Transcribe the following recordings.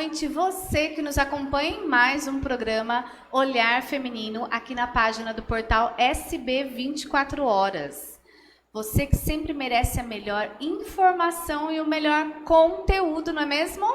noite, você que nos acompanha em mais um programa Olhar Feminino aqui na página do portal SB 24 Horas. Você que sempre merece a melhor informação e o melhor conteúdo, não é mesmo?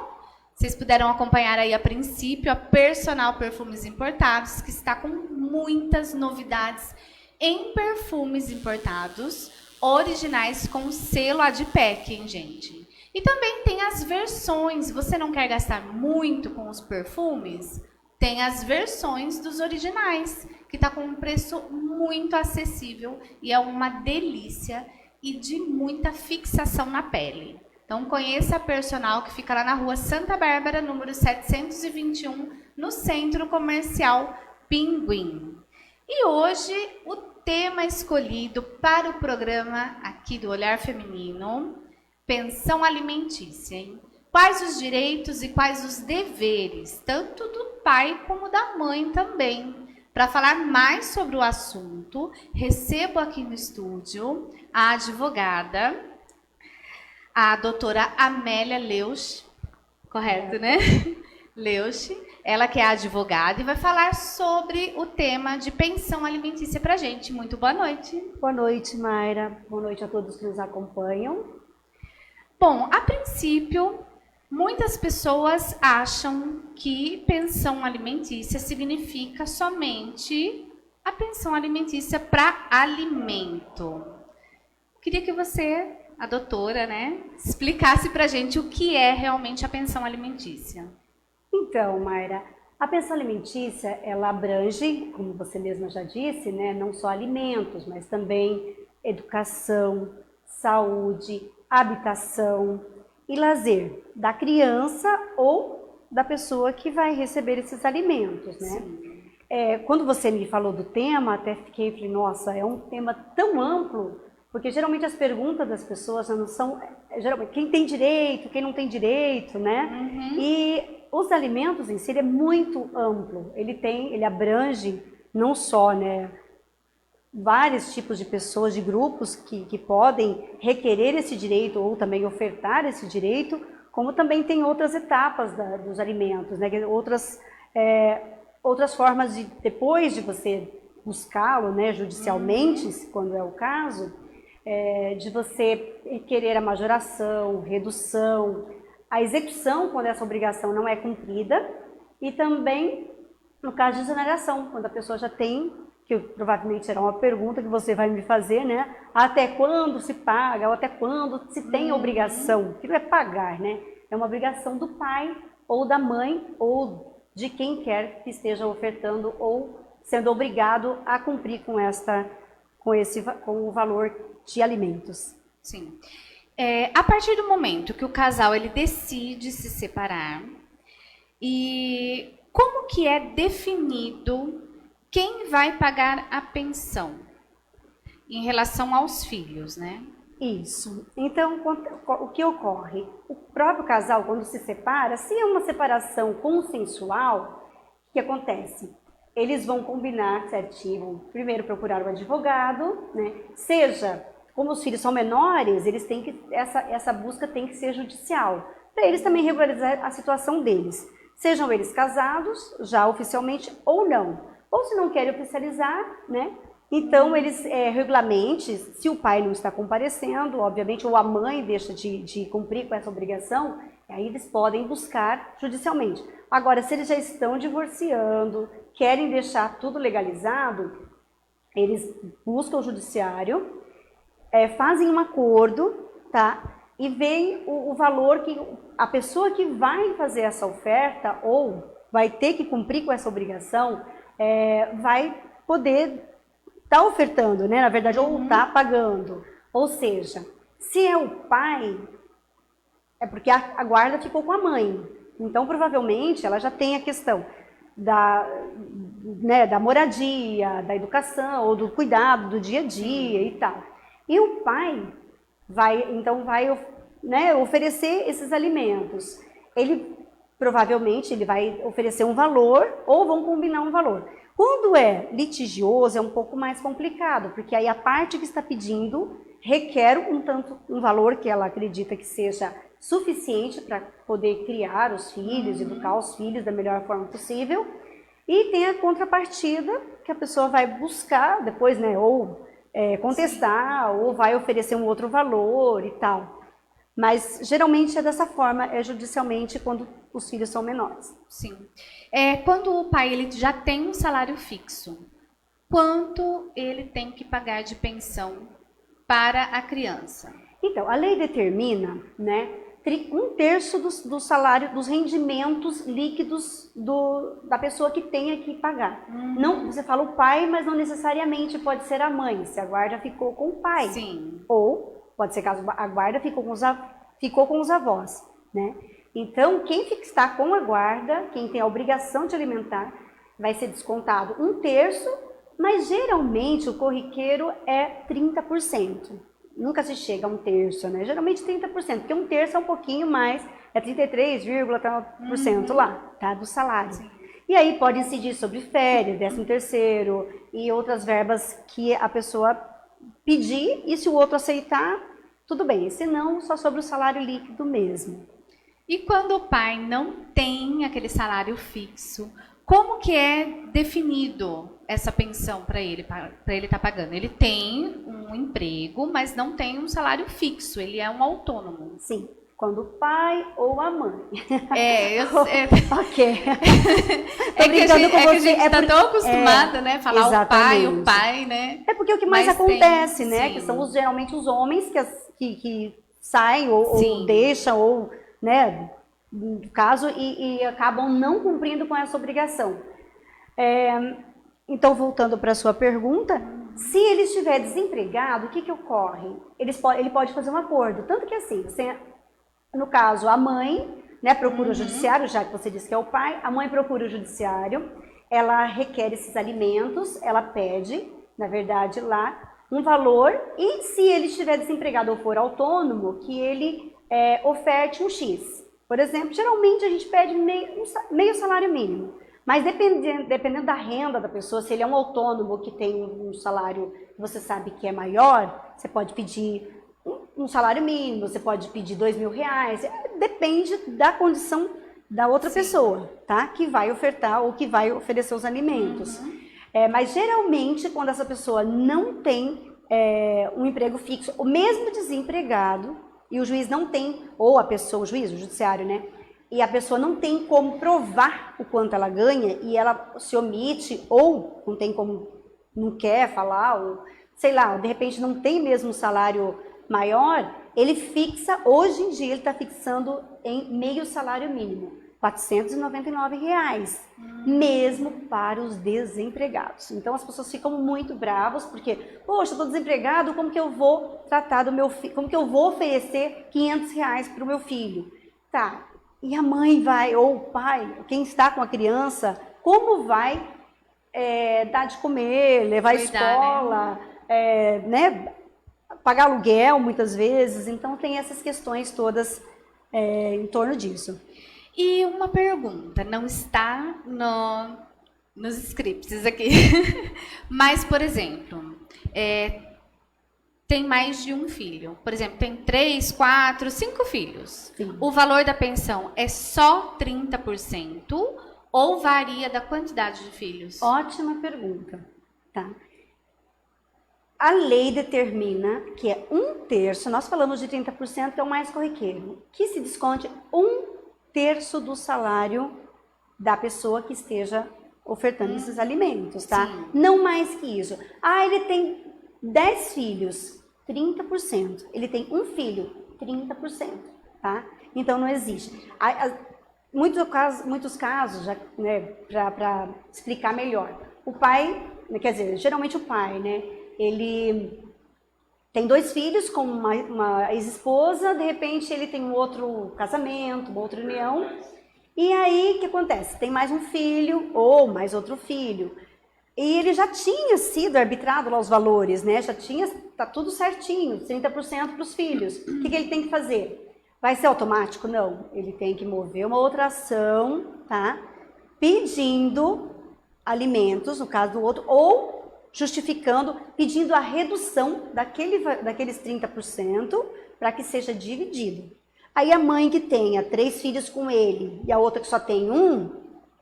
Vocês puderam acompanhar aí a princípio a Personal Perfumes Importados, que está com muitas novidades em perfumes importados, originais com selo Adipec, hein, gente? E também tem as versões. Você não quer gastar muito com os perfumes? Tem as versões dos originais, que está com um preço muito acessível e é uma delícia e de muita fixação na pele. Então conheça a Personal, que fica lá na rua Santa Bárbara, número 721, no Centro Comercial Pinguim. E hoje o tema escolhido para o programa aqui do Olhar Feminino: pensão alimentícia, hein? Quais os direitos e quais os deveres, tanto do pai como da mãe também. Para falar mais sobre o assunto, recebo aqui no estúdio a advogada, a doutora Amélia Leusch, correto, né? Leusch, ela que é advogada e vai falar sobre o tema de pensão alimentícia para a gente. Muito boa noite. Boa noite, Mayra. Boa noite a todos que nos acompanham. Bom, a princípio, muitas pessoas acham que pensão alimentícia significa somente a pensão alimentícia para alimento. Queria que você, a doutora, né, explicasse para a gente o que é realmente a pensão alimentícia. Então, Mayra, a pensão alimentícia, ela abrange, como você mesma já disse, né, não só alimentos, mas também educação, saúde, habitação e lazer da criança ou da pessoa que vai receber esses alimentos, né? Quando você me falou do tema, até falei, nossa, é um tema tão amplo, porque geralmente as perguntas das pessoas já não são, geralmente, quem tem direito, quem não tem direito, né? E os alimentos em si, ele é muito amplo, ele abrange não só, né, vários tipos de pessoas, de grupos que podem requerer esse direito ou também ofertar esse direito, como também tem outras etapas dos alimentos, né? Outras formas de, depois de você buscá-lo, né, judicialmente, quando é o caso, de você querer a majoração, redução, a execução quando essa obrigação não é cumprida e também no caso de exoneração, quando a pessoa já tem, que provavelmente será uma pergunta que você vai me fazer, né? Até quando se paga, ou até quando se tem obrigação, que não é pagar, né? É uma obrigação do pai, ou da mãe, ou de quem quer que esteja ofertando, ou sendo obrigado a cumprir com o valor de alimentos. Sim. A partir do momento que o casal ele decide se separar, e como que é definido quem vai pagar a pensão em relação aos filhos, né? Isso. Então, o que ocorre? O próprio casal, quando se separa, se é uma separação consensual, o que acontece? Eles vão combinar certinho, primeiro procurar um advogado, né? Seja, como os filhos são menores, eles têm que, essa busca tem que ser judicial, para eles também regularizar a situação deles. Sejam eles casados, já oficialmente, ou não. Ou se não querem oficializar, né? Então eles regularmente, se o pai não está comparecendo, obviamente, ou a mãe deixa de cumprir com essa obrigação, aí eles podem buscar judicialmente. Agora, se eles já estão divorciando, querem deixar tudo legalizado, eles buscam o judiciário, fazem um acordo, tá? E veem o valor que a pessoa que vai fazer essa oferta ou vai ter que cumprir com essa obrigação, vai poder estar ofertando, né? Na verdade, ou está pagando. Ou seja, se é o pai, é porque a guarda ficou com a mãe. Então, provavelmente, ela já tem a questão da moradia, da educação, ou do cuidado do dia a dia e tal. E o pai vai oferecer esses alimentos. Provavelmente ele vai oferecer um valor ou vão combinar um valor. Quando é litigioso é um pouco mais complicado, porque aí a parte que está pedindo requer um valor que ela acredita que seja suficiente para poder criar os filhos, educar os filhos da melhor forma possível. E tem a contrapartida que a pessoa vai buscar depois, né, ou contestar, ou vai oferecer um outro valor e tal. Mas geralmente é dessa forma, é judicialmente quando os filhos são menores. Sim. Quando o pai ele já tem um salário fixo, quanto ele tem que pagar de pensão para a criança? Então, a lei determina, né, 1/3 do salário, dos rendimentos líquidos da pessoa que tenha que pagar. Não, você fala o pai, mas não necessariamente pode ser a mãe, se a guarda ficou com o pai. Sim. Ou pode ser caso a guarda ficou com os avós, né? Então, quem está com a guarda, quem tem a obrigação de alimentar, vai ser descontado 1/3, mas geralmente o corriqueiro é 30%. Nunca se chega a 1/3, né? Geralmente 30%, porque 1/3 é um pouquinho mais, é 33,1% lá, tá? Do salário. Sim. E aí pode incidir sobre férias, 13º e outras verbas que a pessoa pedir, e se o outro aceitar, tudo bem. Se não, só sobre o salário líquido mesmo. E quando o pai não tem aquele salário fixo, como que é definido essa pensão para ele estar pagando? Ele tem um emprego, mas não tem um salário fixo, ele é um autônomo. Sim, quando o pai ou a mãe. Ok. Que a gente está tão acostumada, né? Falar exatamente. O pai, né? É porque o que mais acontece, né? Sim. Que são geralmente os homens que saem ou deixam, ou, né? No caso, e acabam não cumprindo com essa obrigação. Então, voltando para a sua pergunta, se ele estiver desempregado, o que ocorre? Ele pode fazer um acordo, tanto que assim, no caso, a mãe, né, procura o judiciário, já que você disse que é o pai, a mãe procura o judiciário, ela requer esses alimentos, ela pede, na verdade, lá, um valor, e se ele estiver desempregado ou for autônomo, que ele oferte um X. Por exemplo, geralmente a gente pede meio salário mínimo, mas dependendo da renda da pessoa, se ele é um autônomo que tem um salário que você sabe que é maior, você pode pedir um salário mínimo, você pode pedir R$2.000, depende da condição da outra pessoa, tá? Que vai ofertar ou que vai oferecer os alimentos. Mas geralmente, quando essa pessoa não tem um emprego fixo, ou mesmo desempregado, e o juiz não tem, ou a pessoa, o juiz, o judiciário, né? E a pessoa não tem como provar o quanto ela ganha, e ela se omite, ou não tem como, não quer falar, ou sei lá, de repente não tem mesmo um salário maior, ele fixa, hoje em dia ele está fixando em meio salário mínimo, R$499, mesmo para os desempregados. Então as pessoas ficam muito bravas, porque, poxa, eu estou desempregado, como que eu vou tratar do meu filho, como que eu vou oferecer R$500 para o meu filho? Tá, e a mãe vai, ou o pai, quem está com a criança, como vai dar de comer, levar à escola, né, pagar aluguel muitas vezes, então tem essas questões todas em torno disso. E uma pergunta, não está nos scripts aqui, mas, por exemplo, tem mais de um filho. Por exemplo, tem 3, 4, 5 filhos. Sim. O valor da pensão é só 30% ou varia da quantidade de filhos? Ótima pergunta. Tá. A lei determina que é 1/3, nós falamos de 30%, que é o mais corriqueiro, que se desconte 1/3 do salário da pessoa que esteja ofertando esses alimentos, tá? Sim. Não mais que isso. Ele tem 10 filhos, 30%. Ele tem um filho, 30%, tá? Então não existe. Muitos casos, já, né, para explicar melhor. O pai, quer dizer, geralmente o pai, né? Ele tem 2 filhos com uma ex-esposa, de repente ele tem um outro casamento, uma outra união, e aí o que acontece? Tem mais um filho ou mais outro filho, e ele já tinha sido arbitrado lá os valores, né? Tá tudo certinho, 30% para os filhos. O que ele tem que fazer? Vai ser automático? Não, ele tem que mover uma outra ação, tá? Pedindo alimentos, no caso do outro, ou justificando, pedindo a redução daqueles 30% para que seja dividido. Aí a mãe que tenha 3 filhos com ele e a outra que só tem um,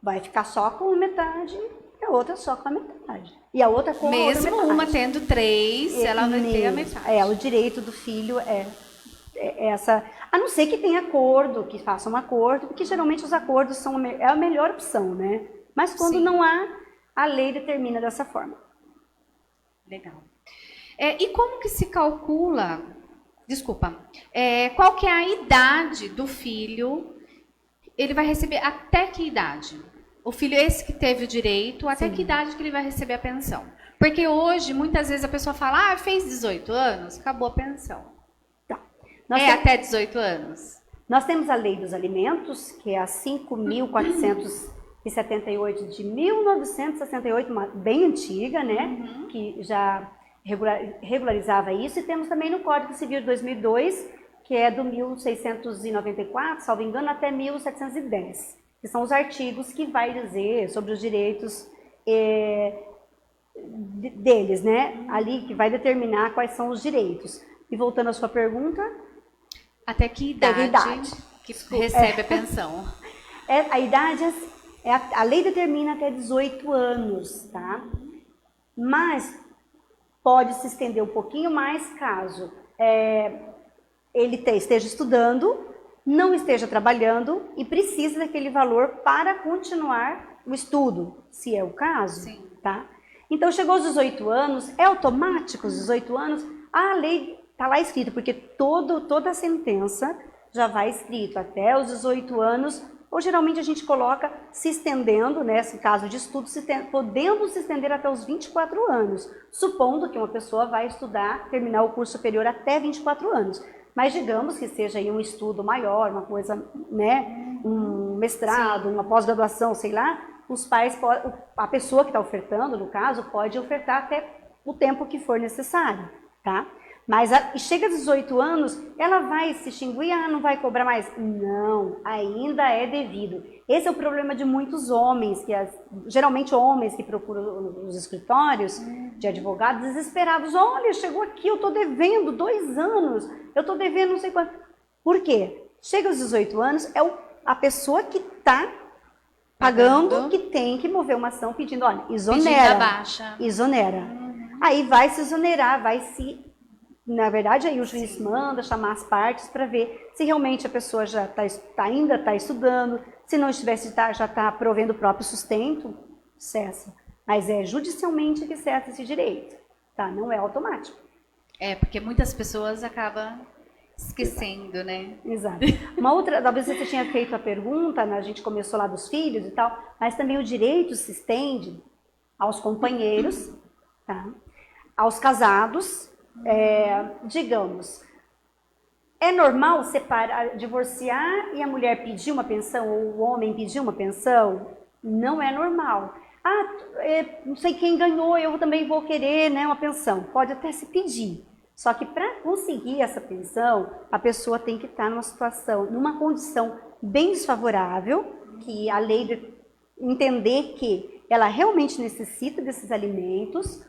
vai ficar só com metade e a outra só com a metade. E a outra com a outra Mesmo metade. uma tendo 3, ela vai ter a metade. O direito do filho é essa, a não ser que tenha acordo, que faça um acordo, porque geralmente os acordos são a melhor opção, né? Mas quando não há, a lei determina dessa forma. Legal. E como que se calcula, qual que é a idade do filho? Ele vai receber até que idade? O filho esse que teve o direito, até que idade que ele vai receber a pensão? Porque hoje, muitas vezes a pessoa fala, fez 18 anos, acabou a pensão. Até 18 anos? Nós temos a Lei dos Alimentos, que é a 5.478 de 1968, bem antiga, né? Que já regularizava isso. E temos também no Código Civil de 2002, que é do 1694, salvo engano, até 1710. Que são os artigos que vai dizer sobre os direitos deles, né? Ali que vai determinar quais são os direitos. E voltando à sua pergunta... Até que idade que recebe a pensão? A idade, a lei determina até 18 anos, tá? Mas pode se estender um pouquinho mais caso ele esteja estudando, não esteja trabalhando e precisa daquele valor para continuar o estudo, se é o caso. Sim. Tá? Então, chegou aos 18 anos, é automático os 18 anos, a lei está lá escrito, porque toda a sentença já vai escrito até os 18 anos, ou geralmente a gente coloca se estendendo, nesse caso de estudo, podendo se estender até os 24 anos, supondo que uma pessoa vai estudar, terminar o curso superior até 24 anos. Mas digamos que seja aí um estudo maior, uma coisa, né, um mestrado, uma pós-graduação, sei lá, os pais, a pessoa que está ofertando, no caso, pode ofertar até o tempo que for necessário, tá? Mas chega a 18 anos, ela vai se extinguir, não vai cobrar mais? Não, ainda é devido. Esse é o problema de muitos homens, geralmente homens que procuram os escritórios de advogados desesperados. Olha, chegou aqui, eu estou devendo 2 anos, eu estou devendo não sei quanto. Por quê? Chega aos 18 anos, a pessoa que está pagando que tem que mover uma ação pedindo, olha, exonera. Pedindo a baixa. Exonera. Aí vai se exonerar, na verdade, aí o juiz manda chamar as partes para ver se realmente a pessoa já ainda está estudando, se não estivesse, já está provendo o próprio sustento, cessa. Mas é judicialmente que cessa esse direito, tá? Não é automático. Porque muitas pessoas acabam esquecendo, né? Exato. Uma outra, talvez você tinha feito a pergunta, né? A gente começou lá dos filhos e tal, mas também o direito se estende aos companheiros, tá? Aos casados. Digamos, é normal divorciar e a mulher pedir uma pensão ou o homem pedir uma pensão? Não é normal. Não sei quem ganhou, eu também vou querer, né, uma pensão. Pode até se pedir. Só que para conseguir essa pensão, a pessoa tem que estar numa condição bem desfavorável, que a lei entender que ela realmente necessita desses alimentos,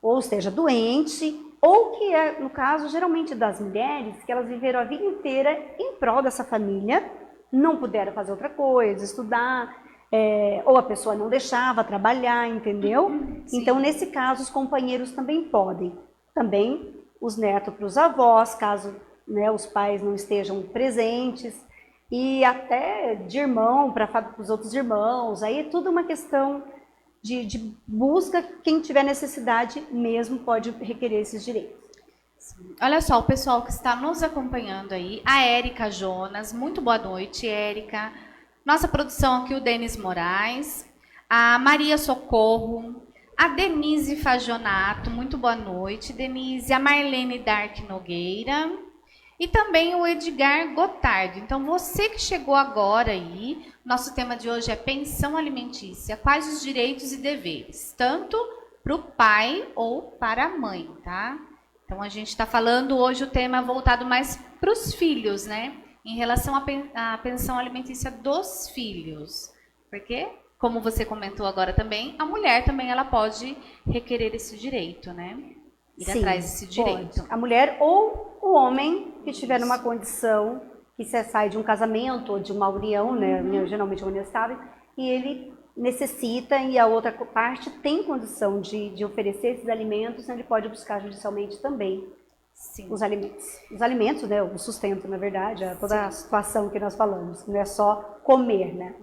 ou esteja doente, ou que é, no caso, geralmente das mulheres, que elas viveram a vida inteira em prol dessa família, não puderam fazer outra coisa, estudar, ou a pessoa não deixava trabalhar, entendeu? Sim. Então, nesse caso, os companheiros também podem. Também os netos para os avós, caso, né, os pais não estejam presentes, e até de irmão para os outros irmãos, aí é tudo uma questão de busca, quem tiver necessidade mesmo pode requerer esses direitos. Olha só, o pessoal que está nos acompanhando aí, a Érica Jonas, muito boa noite, Érica. Nossa produção aqui, o Denis Moraes, a Maria Socorro, a Denise Fagionato, muito boa noite, Denise, a Marlene Dark Nogueira e também o Edgar Gotardo. Então, você que chegou agora aí, nosso tema de hoje é pensão alimentícia, quais os direitos e deveres, tanto para o pai ou para a mãe, tá? Então, a gente está falando hoje o tema voltado mais para os filhos, né? Em relação à pensão alimentícia dos filhos. Porque, como você comentou agora também, a mulher também ela pode requerer esse direito, né? Ir atrás desse direito. Pode. A mulher ou o homem que estiver numa condição que você sai de um casamento ou de uma união, né, geralmente uma união estável, e ele necessita e a outra parte tem condição de oferecer esses alimentos, então ele pode buscar judicialmente também Sim. os alimentos. Os alimentos, né, o sustento, na verdade, toda a situação que nós falamos, não é só comer, né?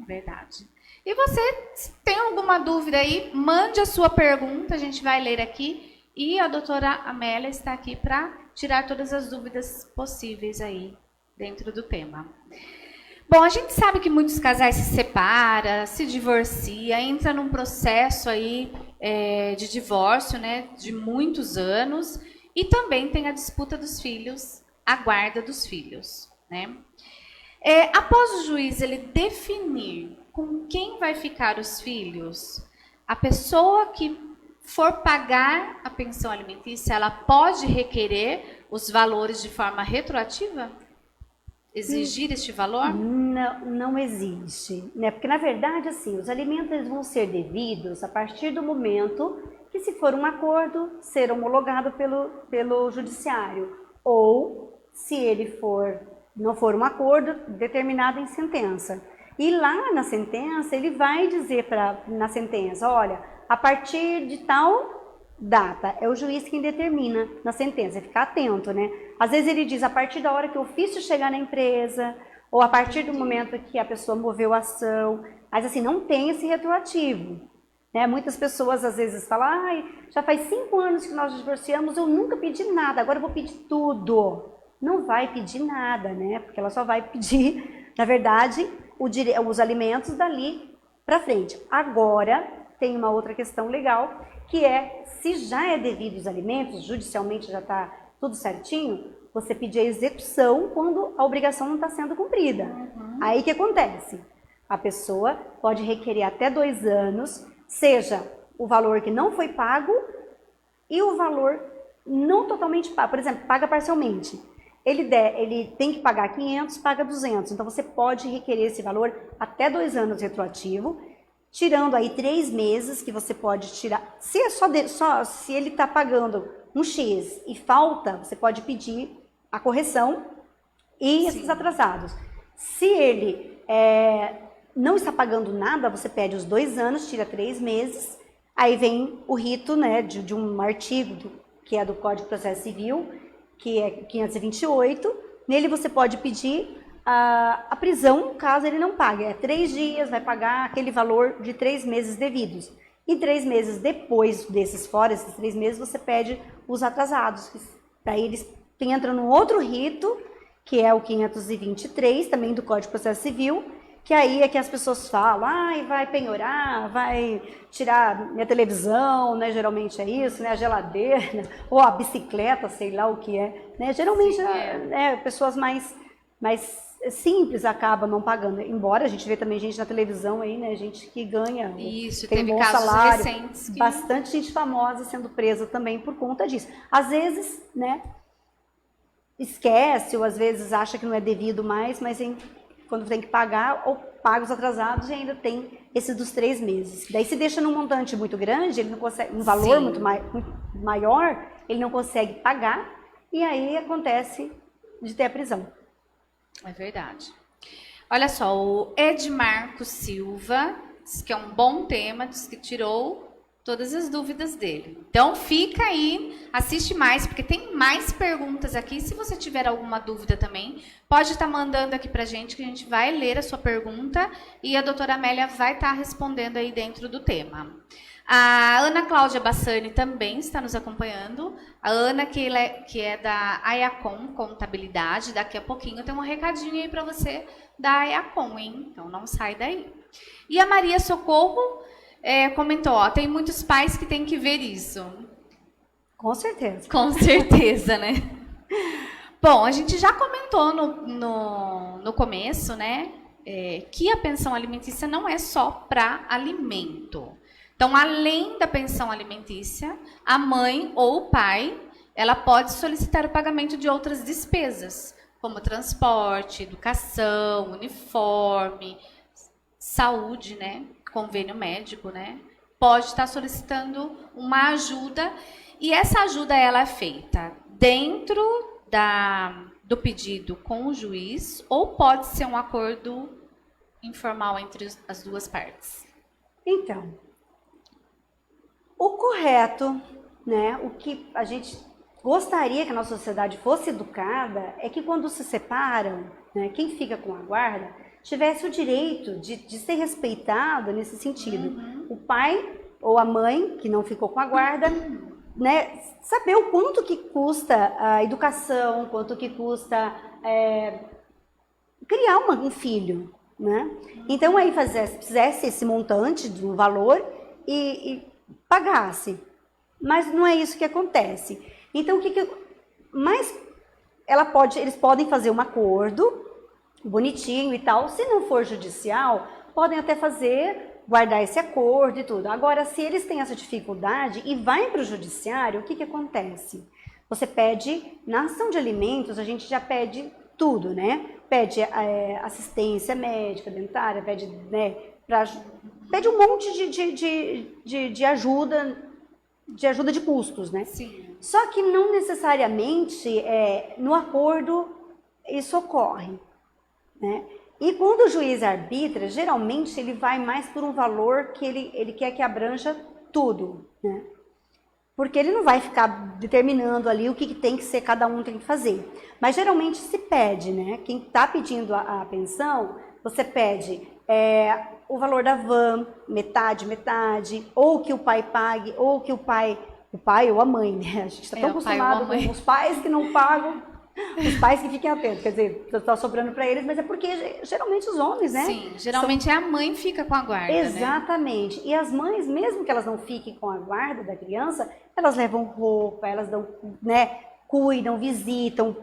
Verdade. E você, se tem alguma dúvida aí, mande a sua pergunta, a gente vai ler aqui. E a doutora Amélia está aqui para tirar todas as dúvidas possíveis aí dentro do tema. Bom, a gente sabe que muitos casais se separam, se divorciam, entra num processo aí de divórcio, né, de muitos anos, e também tem a disputa dos filhos, a guarda dos filhos, né? Após o juiz ele definir com quem vai ficar os filhos, a pessoa que for pagar a pensão alimentícia, ela pode requerer os valores de forma retroativa? Exigir este valor? Não existe, né? Porque na verdade, assim, os alimentos eles vão ser devidos a partir do momento que, se for um acordo, ser homologado pelo judiciário, ou se ele não for um acordo determinado em sentença. E lá na sentença ele vai dizer na sentença, olha, a partir de tal data, é o juiz quem determina na sentença, ficar atento, né? Às vezes ele diz a partir da hora que o ofício chegar na empresa, ou a partir do momento que a pessoa moveu a ação, mas assim, não tem esse retroativo, né? Muitas pessoas às vezes falam, ai, já faz 5 anos que nós nos divorciamos, eu nunca pedi nada, agora eu vou pedir tudo. Não vai pedir nada, né? Porque ela só vai pedir, na verdade, os alimentos dali para frente. Agora, tem uma outra questão legal, que se já é devido os alimentos, judicialmente já está tudo certinho, você pedir a execução quando a obrigação não está sendo cumprida. Aí o que acontece? A pessoa pode requerer até 2 anos, seja o valor que não foi pago e o valor não totalmente pago. Por exemplo, paga parcialmente. Ele tem que pagar 500, paga 200. Então você pode requerer esse valor até 2 anos retroativo, tirando aí 3 meses que você pode tirar. Se se ele está pagando um X e falta, você pode pedir a correção e esses atrasados. Se ele não está pagando nada, você pede os 2 anos, tira 3 meses, aí vem o rito, né, de um artigo que é do Código de Processo Civil, que é 528, nele você pode pedir a prisão caso ele não pague. 3 dias, vai pagar aquele valor de 3 meses devidos. E 3 meses depois fora esses 3 meses, você pede os atrasados. Daí eles entram num outro rito, que é o 523, também do Código de Processo Civil, que aí é que as pessoas falam, vai penhorar, vai tirar minha televisão, né? Geralmente é isso, né? A geladeira, ou a bicicleta, sei lá o que é. Né? Geralmente pessoas mais simples acabam não pagando, embora a gente vê também gente na televisão aí, né? Gente que ganha, isso, tem teve um bom casos salário, recentes que... bastante gente famosa sendo presa também por conta disso. Às vezes, né? Esquece, ou às vezes acha que não é devido mais, mas quando tem que pagar, ou paga os atrasados e ainda tem esse dos 3 meses. Daí se deixa num montante muito grande, ele não consegue, um valor muito maior, ele não consegue pagar, e aí acontece de ter a prisão. É verdade. Olha só, o Edmarco Silva diz que é um bom tema, diz que tirou todas as dúvidas dele. Então fica aí, assiste mais, porque tem mais perguntas aqui. Se você tiver alguma dúvida também, pode estar mandando aqui pra gente, que a gente vai ler a sua pergunta e a doutora Amélia vai estar respondendo aí dentro do tema. A Ana Cláudia Bassani também está nos acompanhando. A Ana, que é da Ayacom Contabilidade, daqui a pouquinho tem um recadinho aí para você da Ayacom, hein? Então não sai daí. E a Maria Socorro comentou, tem muitos pais que têm que ver isso. Com certeza. Com certeza, né? Bom, a gente já comentou no começo, né, que a pensão alimentícia não é só para alimento. Então, além da pensão alimentícia, a mãe ou o pai, ela pode solicitar o pagamento de outras despesas, como transporte, educação, uniforme, saúde, né? Convênio médico, né? Pode estar solicitando uma ajuda, e essa ajuda ela é feita dentro do pedido com o juiz ou pode ser um acordo informal entre as duas partes? Então, o correto, né, o que a gente gostaria que a nossa sociedade fosse educada é que quando se separam, né, quem fica com a guarda tivesse o direito de ser respeitado nesse sentido. O pai ou a mãe que não ficou com a guarda, né, saber o quanto que custa a educação, quanto que custa criar um filho, né? Então aí fizesse esse montante de um valor e pagasse. Mas não é isso que acontece. Então mas eles podem fazer um acordo bonitinho e tal. Se não for judicial, podem até guardar esse acordo e tudo. Agora, se eles têm essa dificuldade e vai para o judiciário, o que acontece? Você pede, na ação de alimentos, a gente já pede tudo, né? Pede assistência médica, dentária, pede, né, pede um monte de ajuda, de custos, né? Sim. Só que não necessariamente no acordo isso ocorre, né? E quando o juiz arbitra, geralmente ele vai mais por um valor que ele quer que abranja tudo, né? Porque ele não vai ficar determinando ali o que tem que ser, cada um tem que fazer. Mas geralmente se pede, né? Quem está pedindo a pensão, você pede o valor da van, metade, ou que o pai pague, ou que o pai ou a mãe, né? A gente está tão acostumado com os pais que não pagam, os pais que fiquem atentos, quer dizer, está sobrando para eles, mas é porque geralmente os homens, né? Sim, geralmente a mãe fica com a guarda, exatamente. Né? E as mães, mesmo que elas não fiquem com a guarda da criança, elas levam roupa, elas dão, né, cuidam, visitam,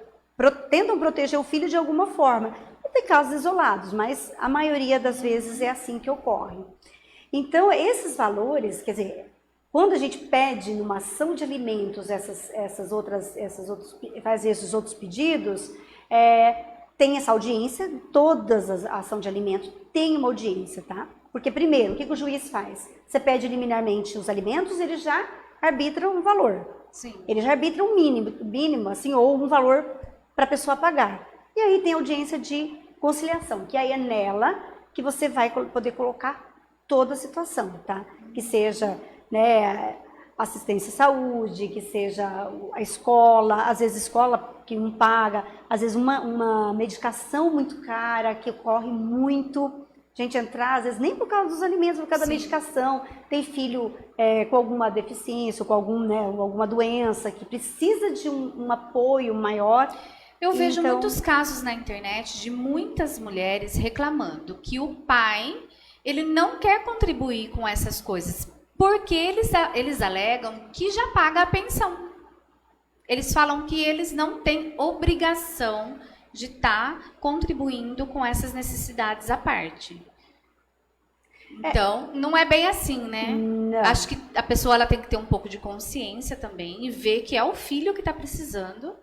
tentam proteger o filho de alguma forma. Não tem casos isolados, mas a maioria das vezes é assim que ocorre. Então, esses valores, quer dizer, quando a gente pede numa ação de alimentos faz esses outros pedidos, tem essa audiência, todas as ações de alimentos têm uma audiência, tá? Porque primeiro, o que o juiz faz? Você pede liminarmente os alimentos, ele já arbitra um valor. Sim. Ele já arbitra um mínimo, assim, ou um valor para a pessoa pagar. E aí tem audiência de conciliação, que aí é nela que você vai poder colocar toda a situação, tá? Que seja, né, assistência à saúde, que seja a escola, às vezes escola que não paga, às vezes uma medicação muito cara, que ocorre muito, gente entrar, às vezes nem por causa dos alimentos, por causa da medicação, tem filho com alguma deficiência, com alguma doença, que precisa de um apoio maior. Eu vejo muitos casos na internet de muitas mulheres reclamando que o pai, ele não quer contribuir com essas coisas, porque eles alegam que já paga a pensão. Eles falam que eles não têm obrigação de estar contribuindo com essas necessidades à parte. Então, não é bem assim, né? Não. Acho que a pessoa ela tem que ter um pouco de consciência também e ver que é o filho que está precisando.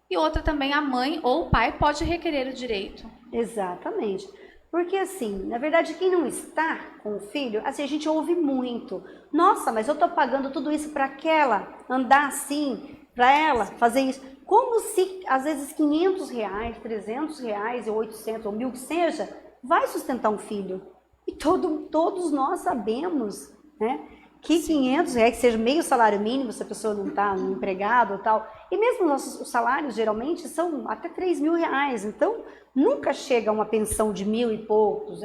E outra também, a mãe ou o pai pode requerer o direito. Exatamente. Porque assim, na verdade, quem não está com o filho, assim, a gente ouve muito. Nossa, mas eu estou pagando tudo isso para aquela andar assim, para ela fazer isso. Como se, às vezes, R$500, R$300, ou 800, ou 1.000 que seja, vai sustentar um filho. E todos nós sabemos, né, que R$500, que seja meio salário mínimo, se a pessoa não está no empregado ou tal. E mesmo os salários, geralmente, são até R$3.000. Então, nunca chega a uma pensão de 1.000 e poucos.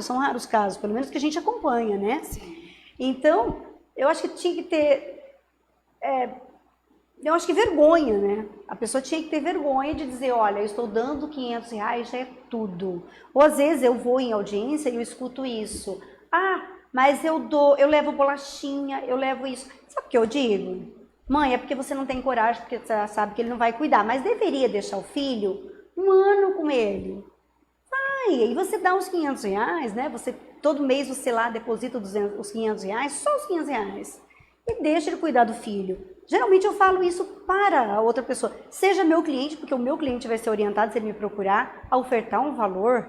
São raros casos, pelo menos que a gente acompanha, né? Sim. Então, eu acho que tinha que ter... eu acho que vergonha, né? A pessoa tinha que ter vergonha de dizer, olha, eu estou dando R$500, já é tudo. Ou às vezes eu vou em audiência e eu escuto isso. Mas eu levo bolachinha, eu levo isso. Sabe o que eu digo? Mãe, é porque você não tem coragem, porque você sabe que ele não vai cuidar. Mas deveria deixar o filho 1 ano com ele. E você dá os R$500, né? Todo mês você lá deposita os R$500, só os R$500. E deixa ele cuidar do filho. Geralmente eu falo isso para a outra pessoa. Seja meu cliente, porque o meu cliente vai ser orientado, se ele me procurar, a ofertar um valor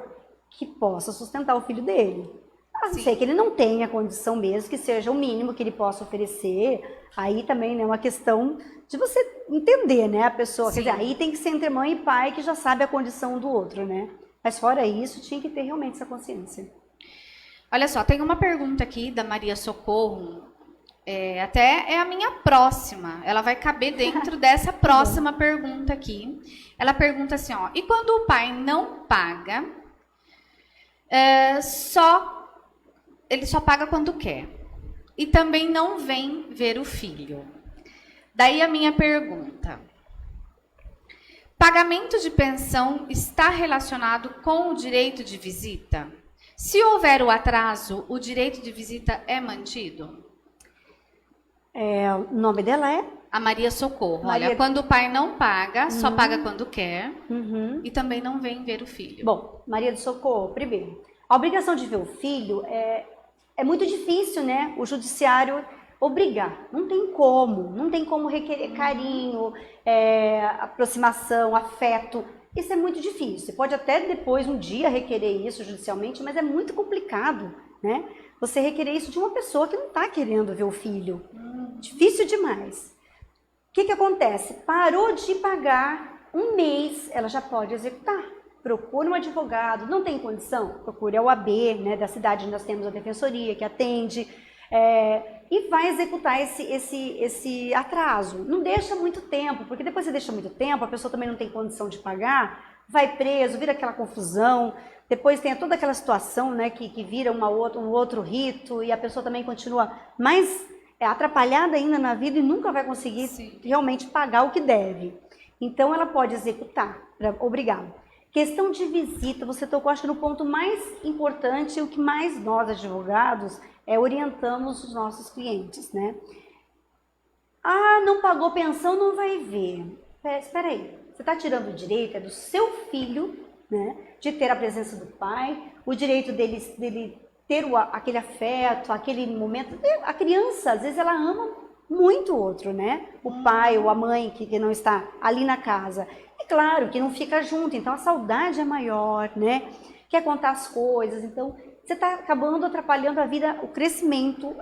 que possa sustentar o filho dele. A não ser que ele não tenha condição mesmo, que seja o mínimo que ele possa oferecer. Aí também, né, é uma questão de você entender, né, a pessoa. Sim. Quer dizer, aí tem que ser entre mãe e pai que já sabe a condição do outro, né? Mas fora isso, tinha que ter realmente essa consciência. Olha só, tem uma pergunta aqui da Maria Socorro, até é a minha próxima, ela vai caber dentro dessa próxima pergunta aqui. Ela pergunta assim, ó, e quando o pai não paga, ele só paga quando quer, e também não vem ver o filho. Daí a minha pergunta, pagamento de pensão está relacionado com o direito de visita? Se houver o atraso, o direito de visita é mantido? O nome dela é? A Maria Socorro. Maria... Olha, quando o pai não paga, só paga quando quer, Uhum. e também não vem ver o filho. Bom, Maria do Socorro, primeiro, a obrigação de ver o filho é muito difícil, né? O judiciário obrigar. Não tem como requerer carinho, aproximação, afeto. Isso é muito difícil. Você pode até depois, um dia, requerer isso judicialmente, mas é muito complicado, né? Você requerer isso de uma pessoa que não está querendo ver o filho. Difícil demais. O que acontece? Parou de pagar um mês, ela já pode executar. Procure um advogado, não tem condição? Procure a OAB, né, da cidade onde nós temos a defensoria que atende, e vai executar esse atraso. Não deixa muito tempo, porque depois você deixa muito tempo, a pessoa também não tem condição de pagar, vai preso, vira aquela confusão, depois tem toda aquela situação, né, que vira um outro rito, e a pessoa também continua mais atrapalhada ainda na vida e nunca vai conseguir realmente pagar o que deve. Então ela pode executar, para obrigá-lo. Questão de visita, você tocou, acho que no ponto mais importante, o que mais nós, advogados, orientamos os nossos clientes, né? Ah, não pagou pensão, não vai ver. Espera aí, você está tirando o direito do seu filho, né, de ter a presença do pai, o direito dele ter aquele afeto, aquele momento. A criança, às vezes, ela ama muito o outro, né? O pai ou a mãe que não está ali na casa. É claro que não fica junto, então a saudade é maior, né? Quer contar as coisas, então você está acabando atrapalhando a vida, o crescimento,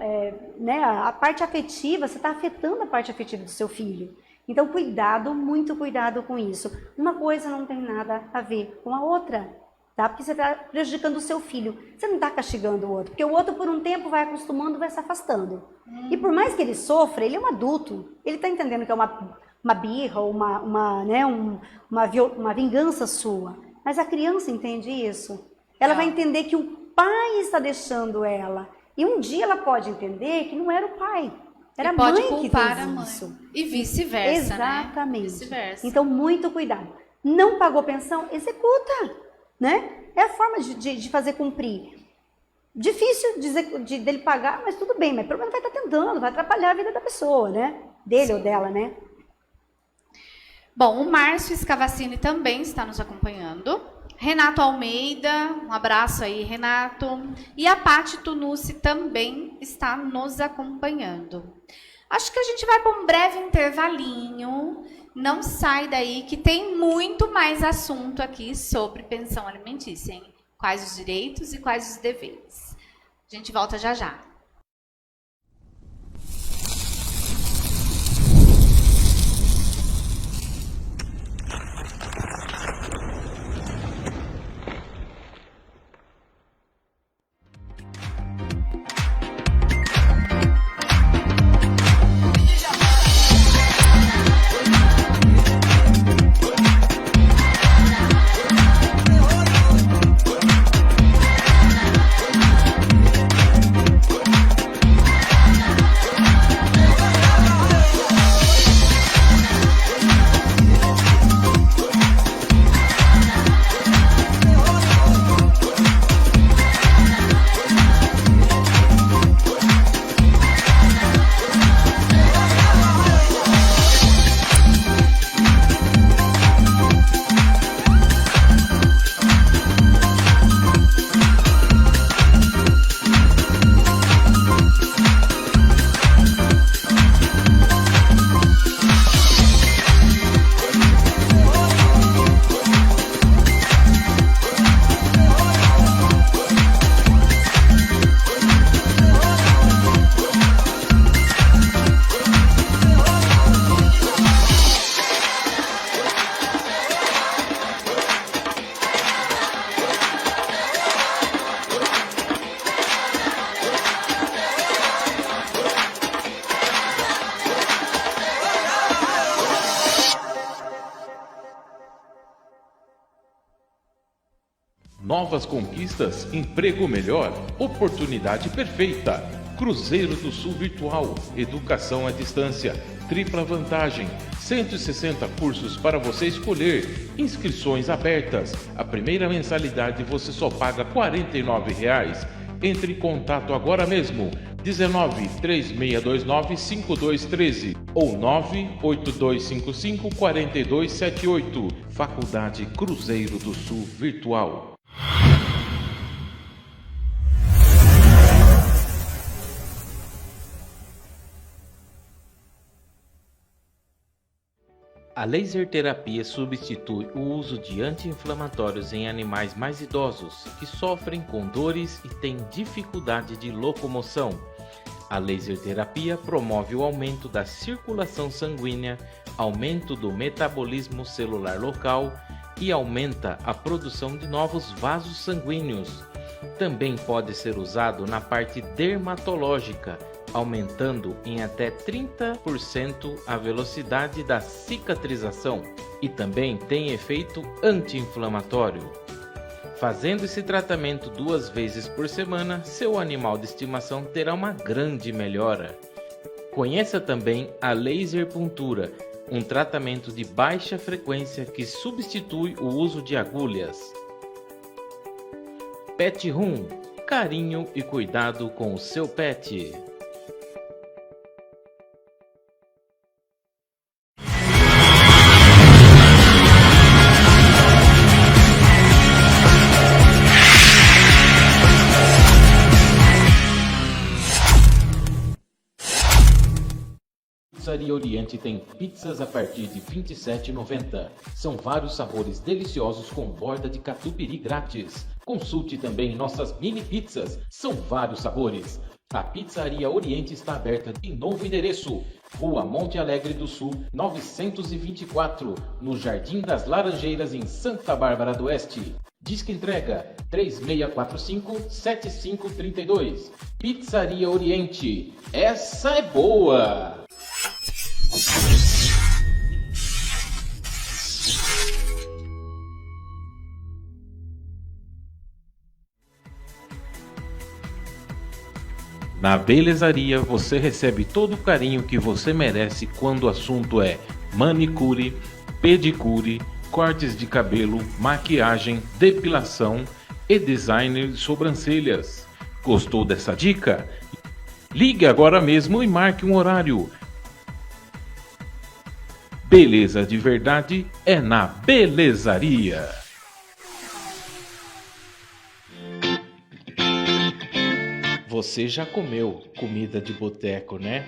né? A parte afetiva, você está afetando a parte afetiva do seu filho. Então cuidado, muito cuidado com isso. Uma coisa não tem nada a ver com a outra, tá? Porque você está prejudicando o seu filho, você não está castigando o outro, porque o outro por um tempo vai acostumando, vai se afastando. E por mais que ele sofra, ele é um adulto, ele está entendendo que é uma birra, ou uma vingança sua. Mas a criança entende isso. Ela vai entender que o pai está deixando ela. E um dia ela pode entender que não era o pai. Era a mãe que fez isso. E vice-versa, exatamente. Né? Vice-versa. Então, muito cuidado. Não pagou pensão? Executa. Né? É a forma de fazer cumprir. Difícil dele pagar, mas tudo bem. Mas o problema vai estar tentando, vai atrapalhar a vida da pessoa, né? Dele ou dela, né? Bom, o Márcio Scavacini também está nos acompanhando. Renato Almeida, um abraço aí, Renato. E a Paty Tunucci também está nos acompanhando. Acho que a gente vai para um breve intervalinho. Não sai daí, que tem muito mais assunto aqui sobre pensão alimentícia, hein? Quais os direitos e quais os deveres. A gente volta já já. Novas conquistas, emprego melhor, oportunidade perfeita. Cruzeiro do Sul Virtual, educação à distância, tripla vantagem, 160 cursos para você escolher, inscrições abertas. A primeira mensalidade você só paga R$ 49,00. Entre em contato agora mesmo, 19 3629 5213 ou 98255 4278. Faculdade Cruzeiro do Sul Virtual. A laser terapia substitui o uso de anti-inflamatórios em animais mais idosos que sofrem com dores e têm dificuldade de locomoção. A laser terapia promove o aumento da circulação sanguínea, aumento do metabolismo celular local e aumenta a produção de novos vasos sanguíneos. Também pode ser usado na parte dermatológica, aumentando em até 30% a velocidade da cicatrização, e também tem efeito anti-inflamatório. Fazendo esse tratamento 2 vezes por semana, seu animal de estimação terá uma grande melhora. Conheça também a laser puntura, um tratamento de baixa frequência que substitui o uso de agulhas. Pet Room, carinho e cuidado com o seu pet. Pizzaria Oriente tem pizzas a partir de R$ 27,90. São vários sabores deliciosos com borda de catupiry grátis. Consulte também nossas mini pizzas, são vários sabores. A Pizzaria Oriente está aberta em novo endereço, Rua Monte Alegre do Sul, 924, no Jardim das Laranjeiras, em Santa Bárbara do Oeste. Disque entrega 3645-7532. Pizzaria Oriente, essa é boa! Na Belezaria você recebe todo o carinho que você merece quando o assunto é manicure, pedicure, cortes de cabelo, maquiagem, depilação e design de sobrancelhas. Gostou dessa dica? Ligue agora mesmo e marque um horário. Beleza de verdade é na Belezaria. Você já comeu comida de boteco, né?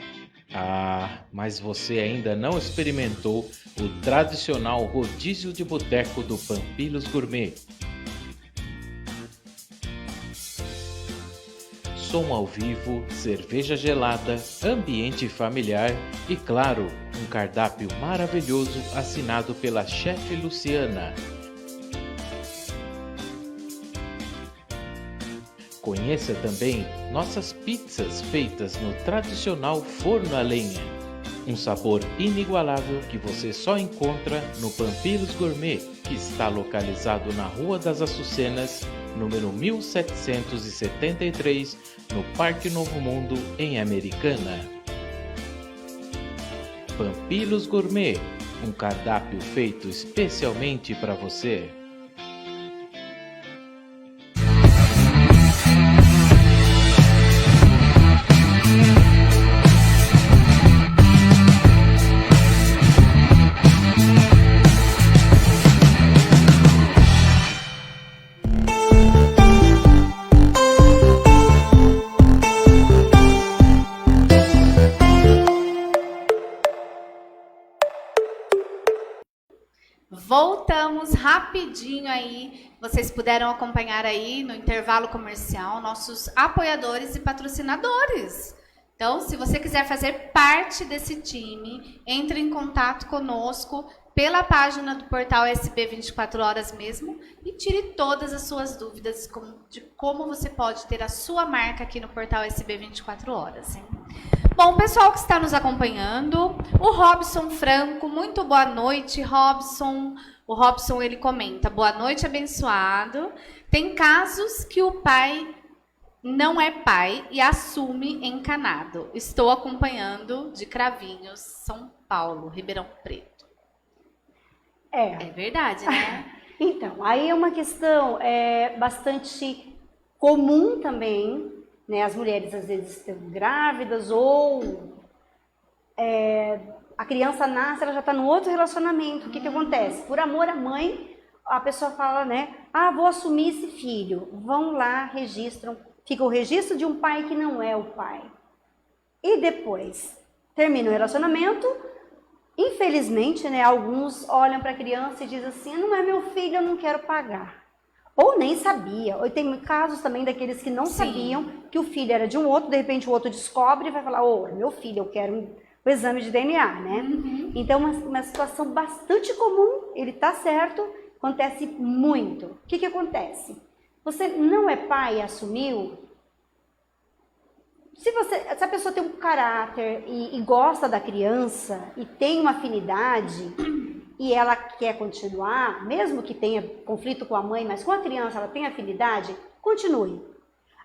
Ah, mas você ainda não experimentou o tradicional rodízio de boteco do Pampilhos Gourmet. Som ao vivo, cerveja gelada, ambiente familiar e, claro, um cardápio maravilhoso assinado pela chefe Luciana. Conheça também nossas pizzas feitas no tradicional forno a lenha. Um sabor inigualável que você só encontra no Pampilhos Gourmet, que está localizado na Rua das Açucenas, número 1773, no Parque Novo Mundo, em Americana. Pampilhos Gourmet, um cardápio feito especialmente para você. Voltamos rapidinho aí, vocês puderam acompanhar aí no intervalo comercial nossos apoiadores e patrocinadores. Então, se você quiser fazer parte desse time, entre em contato conosco pela página do portal SB 24 Horas mesmo e tire todas as suas dúvidas de como você pode ter a sua marca aqui no portal SB 24 Horas. Hein? Bom, pessoal que está nos acompanhando, o Robson Franco, muito boa noite, Robson. O Robson, ele comenta, boa noite, abençoado. Tem casos que o pai não é pai e assume encanado. Estou acompanhando de Cravinhos, São Paulo, Ribeirão Preto. É verdade, né? Então, aí é uma questão bastante comum também, né? As mulheres às vezes estão grávidas ou a criança nasce, ela já está num outro relacionamento. O que acontece? Por amor à mãe, a pessoa fala, né? Ah, vou assumir esse filho. Vão lá, registram. Fica o registro de um pai que não é o pai. E depois, termina o relacionamento. Infelizmente, né, alguns olham para a criança e dizem assim, não é meu filho, eu não quero pagar. Ou nem sabia. Ou tem casos também daqueles que não sabiam que o filho era de um outro, de repente o outro descobre e vai falar, é meu filho, eu quero o exame de DNA, né? Então, uma situação bastante comum, ele tá certo, acontece muito. O que acontece? Você não é pai e assumiu? Se a pessoa tem um caráter e gosta da criança e tem uma afinidade e ela quer continuar, mesmo que tenha conflito com a mãe, mas com a criança ela tem afinidade, continue.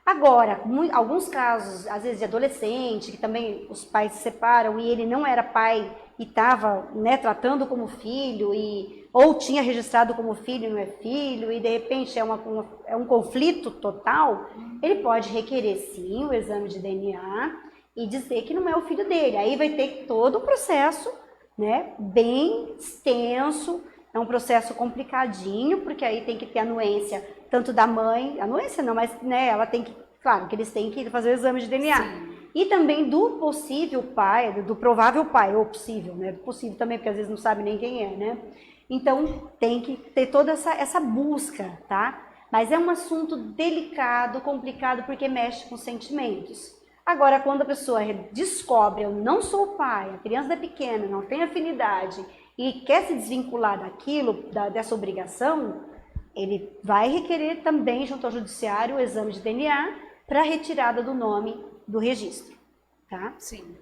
Agora, alguns casos, às vezes de adolescente, que também os pais se separam e ele não era pai e estava, né, tratando como filho, ou tinha registrado como filho e não é filho, e de repente é um conflito total, ele pode requerer sim o exame de DNA e dizer que não é o filho dele. Aí vai ter todo um processo, né, bem extenso, é um processo complicadinho, porque aí tem que ter anuência tanto da mãe, anuência não, mas né, ela tem que, claro, que eles têm que fazer o exame de DNA. Sim. E também do possível pai, do provável pai, ou possível, né, do possível também, porque às vezes não sabe nem quem é, né. Então tem que ter toda essa busca, tá? Mas é um assunto delicado, complicado, porque mexe com sentimentos. Agora, quando a pessoa descobre, eu não sou o pai, a criança é pequena, não tem afinidade, e quer se desvincular daquilo, dessa obrigação, ele vai requerer também, junto ao judiciário, o exame de DNA para retirada do nome do registro, tá? Sim.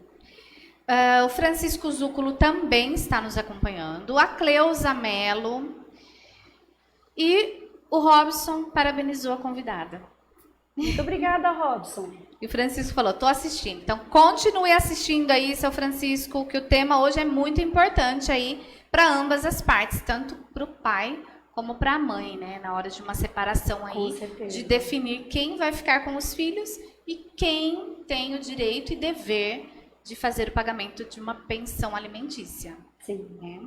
O Francisco Zúculo também está nos acompanhando, a Cleusa Mello e o Robson parabenizou a convidada. Muito obrigada, Robson. E o Francisco falou, estou assistindo. Então, continue assistindo aí, seu Francisco, que o tema hoje é muito importante aí para ambas as partes, tanto para o pai como para a mãe, né? Na hora de uma separação aí, de definir quem vai ficar com os filhos e quem tem o direito e dever de fazer o pagamento de uma pensão alimentícia. Sim. Né?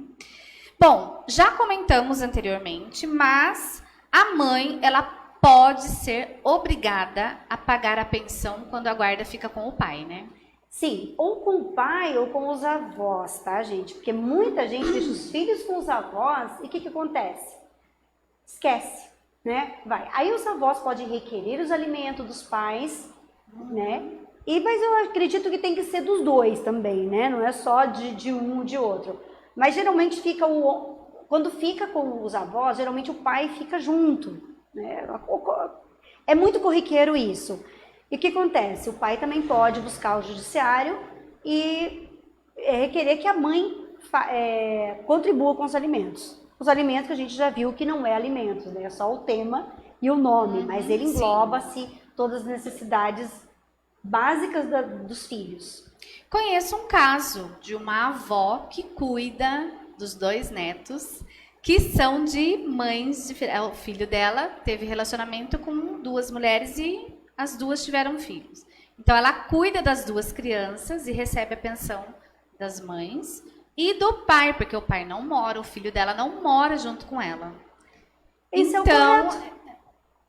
Bom, já comentamos anteriormente, mas a mãe, ela pode ser obrigada a pagar a pensão quando a guarda fica com o pai, né? Sim, ou com o pai ou com os avós, tá, gente? Porque muita gente deixa os filhos com os avós e o que acontece? Esquece, né? Vai. Aí os avós podem requerer os alimentos dos pais, né? Mas eu acredito que tem que ser dos dois também, né? Não é só de um ou de outro. Mas geralmente quando fica com os avós, geralmente o pai fica junto, né? É muito corriqueiro isso. E o que acontece? O pai também pode buscar o judiciário e requerer que a mãe contribua com os alimentos. Os alimentos que a gente já viu que não é alimentos, né? É só o tema e o nome, mas ele engloba-se todas as necessidades básicas dos filhos. Conheço um caso de uma avó que cuida dos 2 netos, que são de mães diferentes. O filho dela teve relacionamento com 2 mulheres e as 2 tiveram filhos. Então, ela cuida das 2 crianças e recebe a pensão das mães e do pai, porque o pai não mora, o filho dela não mora junto com ela. Isso então,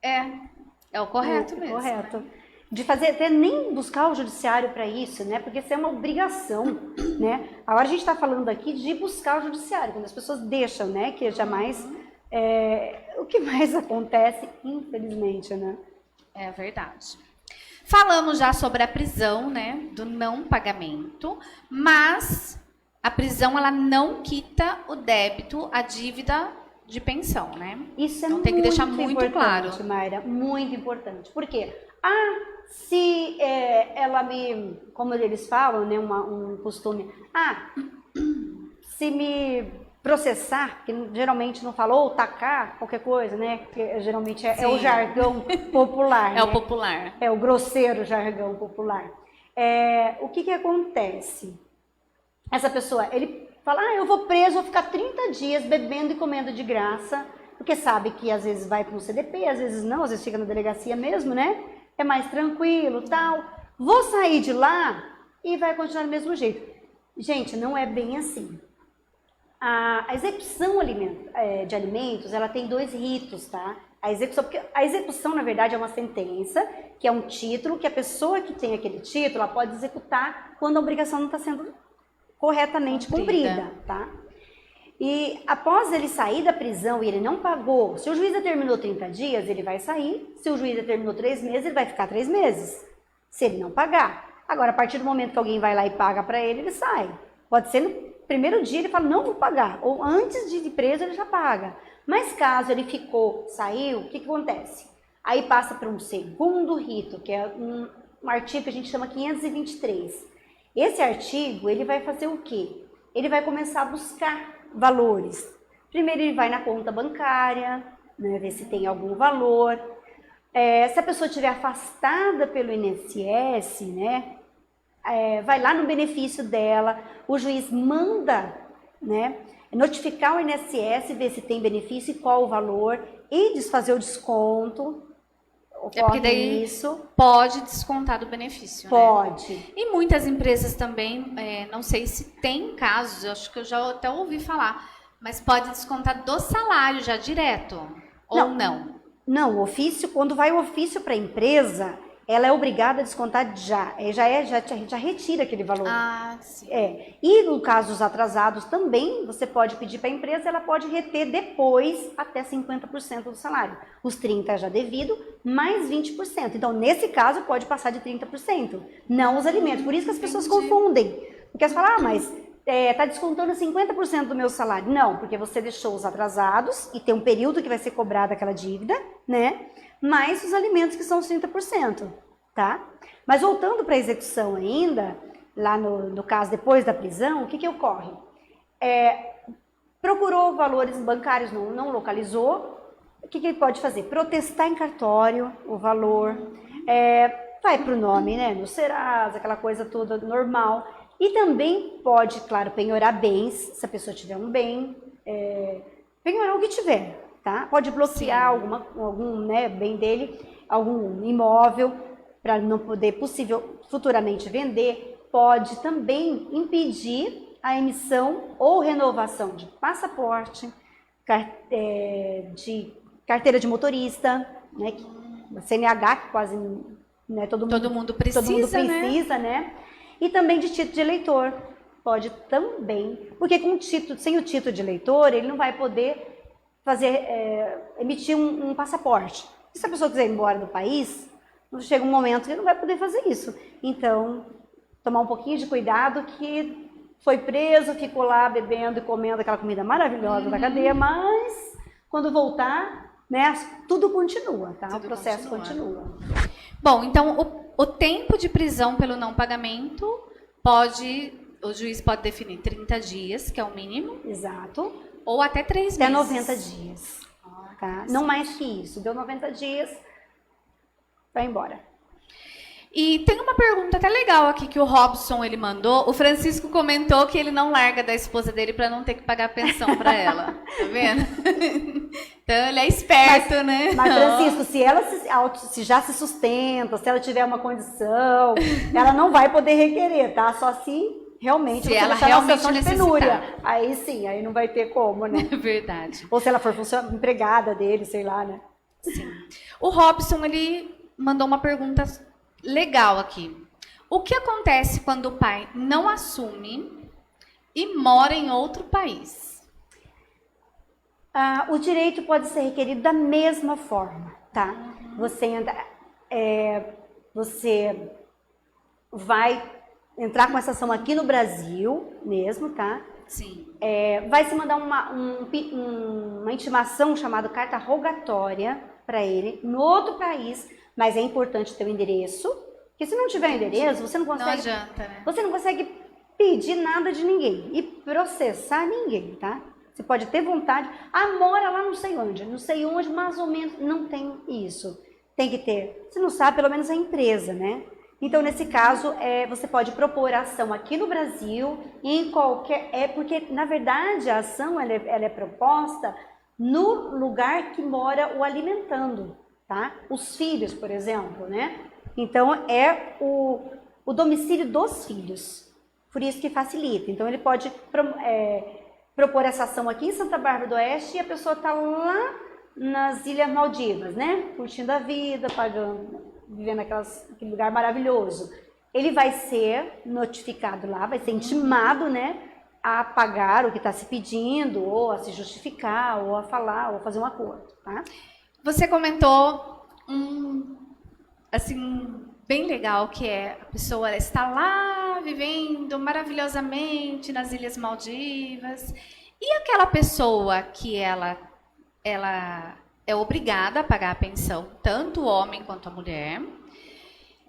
é o correto. É o correto mesmo. Correto. Né? De fazer, até nem buscar o judiciário para isso, né? Porque isso é uma obrigação, né? Agora a gente está falando aqui de buscar o judiciário, quando as pessoas deixam, né? Que jamais, o que mais acontece, infelizmente, né? É verdade. Falamos já sobre a prisão, né? Do não pagamento, mas a prisão, ela não quita o débito, a dívida de pensão, né? Isso é então, muito tem que deixar muito claro. Mayra, muito importante. Por quê? Se ela como eles falam, né, um costume, se me processar, que geralmente não falou, tacar, qualquer coisa, né? Que geralmente é o jargão popular. É o popular. É o grosseiro jargão popular. O que acontece? Essa pessoa, ele fala, eu vou preso, vou ficar 30 dias bebendo e comendo de graça, porque sabe que às vezes vai para um CDP, às vezes não, às vezes fica na delegacia mesmo, né? É mais tranquilo, tal. Vou sair de lá e vai continuar do mesmo jeito. Gente, não é bem assim. A execução de alimentos, ela tem 2 ritos, tá? Porque a execução, na verdade, é uma sentença, que é um título, que a pessoa que tem aquele título, ela pode executar quando a obrigação não está sendo corretamente cumprida, tá? E após ele sair da prisão e ele não pagou, se o juiz determinou 30 dias, ele vai sair, se o juiz determinou 3 meses, ele vai ficar 3 meses, se ele não pagar. Agora, a partir do momento que alguém vai lá e paga para ele, ele sai. Pode ser no primeiro dia ele fala, não vou pagar, ou antes de ir preso ele já paga. Mas caso ele saiu, o que acontece? Aí passa para um segundo rito, que é um artigo que a gente chama 523. Esse artigo, ele vai fazer o quê? Ele vai começar a buscar valores. Primeiro ele vai na conta bancária, né, ver se tem algum valor. Se a pessoa estiver afastada pelo INSS, né, vai lá no benefício dela, o juiz manda, né, notificar o INSS, ver se tem benefício e qual o valor, e desfazer o desconto. Porque daí pode descontar do benefício, pode. Né? E muitas empresas também, não sei se tem casos, acho que eu já até ouvi falar, mas pode descontar do salário já direto, ou não? Não, o ofício, quando vai o ofício para a empresa, ela é obrigada a descontar já retira aquele valor. Ah, sim. E no caso dos atrasados também, você pode pedir para a empresa, ela pode reter depois até 50% do salário. Os 30% já devido, mais 20%. Então, nesse caso, pode passar de 30%, não os alimentos. Por isso que as pessoas confundem. Porque elas falam, mas está descontando 50% do meu salário. Não, porque você deixou os atrasados e tem um período que vai ser cobrada aquela dívida, né? Mais os alimentos que são os 30%, tá? Mas voltando para a execução ainda, lá no caso depois da prisão, o que ocorre? Procurou valores bancários, não localizou, o que ele pode fazer? Protestar em cartório o valor, vai para o nome, né? No Serasa, aquela coisa toda normal. E também pode, claro, penhorar bens, se a pessoa tiver um bem, penhorar o que tiver. Tá? Pode bloquear algum, né, bem dele, algum imóvel, para não poder futuramente vender. Pode também impedir a emissão ou renovação de passaporte, de carteira de motorista, né, CNH, que quase, né, todo mundo precisa, né? E também de título de eleitor. Pode também, porque sem o título de eleitor, ele não vai poder emitir um passaporte. E se a pessoa quiser ir embora do país, chega um momento que ele não vai poder fazer isso. Então, tomar um pouquinho de cuidado, que foi preso, ficou lá bebendo e comendo aquela comida maravilhosa da cadeia, mas quando voltar, né, tudo continua, tá? O processo continua. Bom, então o tempo de prisão pelo não pagamento o juiz pode definir 30 dias, que é o mínimo. Exato. Ou até 3 meses. Até 90 dias. Tá? Não mais que isso. Deu 90 dias, vai embora. E tem uma pergunta até legal aqui que o Robson ele mandou. O Francisco comentou que ele não larga da esposa dele para não ter que pagar pensão para ela. Tá vendo? Então ele é esperto, né? Mas Francisco, se ela se já se sustenta, se ela tiver uma condição, ela não vai poder requerer, tá? Só se realmente se ela realmente de penúria. Aí sim, aí não vai ter como, né? É verdade. Ou se ela for empregada dele, sei lá, né? Sim. O Robson, ele mandou uma pergunta legal aqui. O que acontece quando o pai não assume e mora em outro país? O direito pode ser requerido da mesma forma, tá? Você vai entrar com essa ação aqui no Brasil mesmo, tá? Sim. Vai se mandar uma intimação chamada carta rogatória para ele no outro país, mas é importante ter o endereço, porque se não tiver endereço, você não consegue. Não adianta, né? Você não consegue pedir nada de ninguém e processar ninguém, tá? Você pode ter vontade, mora lá não sei onde, mais ou menos, não tem isso. Tem que ter, se não sabe, pelo menos a empresa, né? Então, nesse caso, você pode propor a ação aqui no Brasil, em qualquer... porque, na verdade, a ação ela é proposta no lugar que mora o alimentando, tá? Os filhos, por exemplo, né? Então, é o domicílio dos filhos, por isso que facilita. Então, ele pode propor essa ação aqui em Santa Bárbara do Oeste e a pessoa está lá nas Ilhas Maldivas, né? Curtindo a vida, vivendo aquele lugar maravilhoso. Ele vai ser notificado lá, vai ser intimado, né? A pagar o que está se pedindo, ou a se justificar, ou a falar, ou a fazer um acordo, tá? Você comentou assim, bem legal, que a pessoa está lá vivendo maravilhosamente nas Ilhas Maldivas. E aquela pessoa que ela é obrigada a pagar a pensão, tanto o homem quanto a mulher,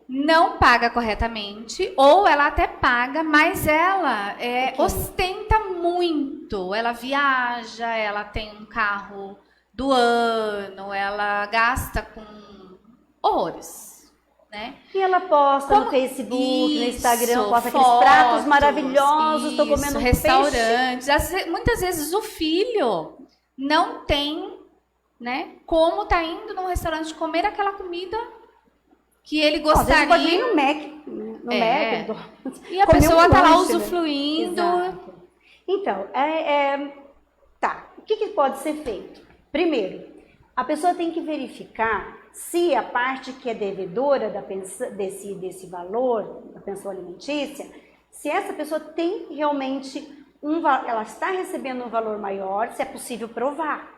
não paga corretamente, ou ela até paga, mas ela ostenta muito. Ela viaja, ela tem um carro do ano, ela gasta com horrores, né? E ela posta no Facebook, no Instagram, posta aqueles pratos maravilhosos, estou comendo restaurantes. Muitas vezes o filho não tem, né, como tá indo num restaurante comer aquela comida que ele gostaria. Às vezes pode ir no Mac, e a pessoa tá lá usufruindo. Né? Então, tá. O que pode ser feito? Primeiro, a pessoa tem que verificar se a parte que é devedora desse valor, da pensão alimentícia, se essa pessoa tem realmente ela está recebendo um valor maior, se é possível provar,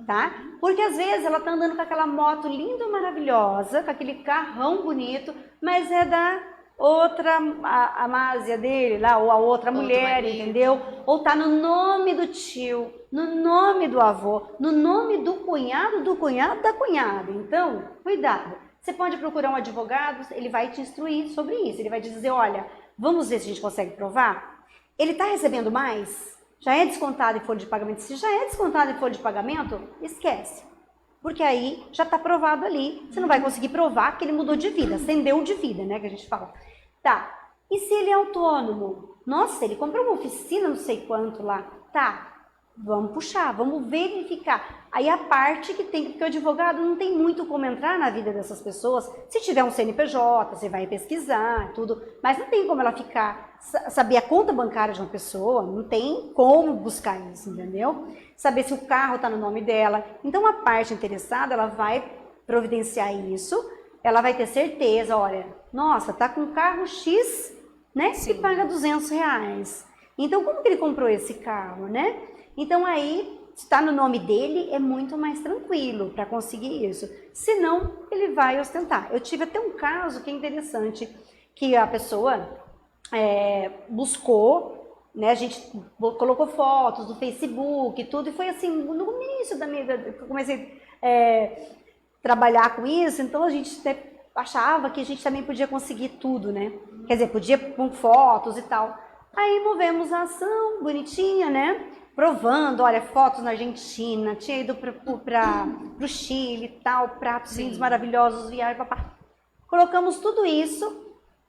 tá? Porque às vezes ela está andando com aquela moto linda, maravilhosa, com aquele carrão bonito, mas é da outra amásia dele lá, ou a outra mulher, entendeu? Ou tá no nome do tio, no nome do avô, no nome do cunhado da cunhada. Então, cuidado. Você pode procurar um advogado, ele vai te instruir sobre isso. Ele vai te dizer, olha, vamos ver se a gente consegue provar. Ele está recebendo mais? Já é descontado em folha de pagamento? Se já é descontado em folha de pagamento, esquece. Porque aí já está provado ali. Você não vai conseguir provar que ele mudou de vida, ascendeu de vida, né, que a gente fala. Tá, e se ele é autônomo? Nossa, ele comprou uma oficina não sei quanto lá. Tá, vamos puxar, vamos verificar. Aí a parte que tem, porque o advogado não tem muito como entrar na vida dessas pessoas. Se tiver um CNPJ, você vai pesquisar, tudo. Mas não tem como ela saber a conta bancária de uma pessoa, não tem como buscar isso, entendeu? Saber se o carro está no nome dela. Então a parte interessada, ela vai providenciar isso, ela vai ter certeza, olha, nossa, tá com um carro X, né, que paga R$200. Então como que ele comprou esse carro, né? Então aí, se está no nome dele, é muito mais tranquilo para conseguir isso. Senão, ele vai ostentar. Eu tive até um caso que é interessante, que a pessoa buscou, né, a gente colocou fotos no Facebook e tudo, e foi assim, no início que eu comecei a trabalhar com isso, então a gente achava que a gente também podia conseguir tudo, né? Quer dizer, podia com fotos e tal. Aí movemos a ação, bonitinha, né? Provando, olha, fotos na Argentina, tinha ido para o Chile e tal, pratos lindos, maravilhosos, viagem, papá. Colocamos tudo isso,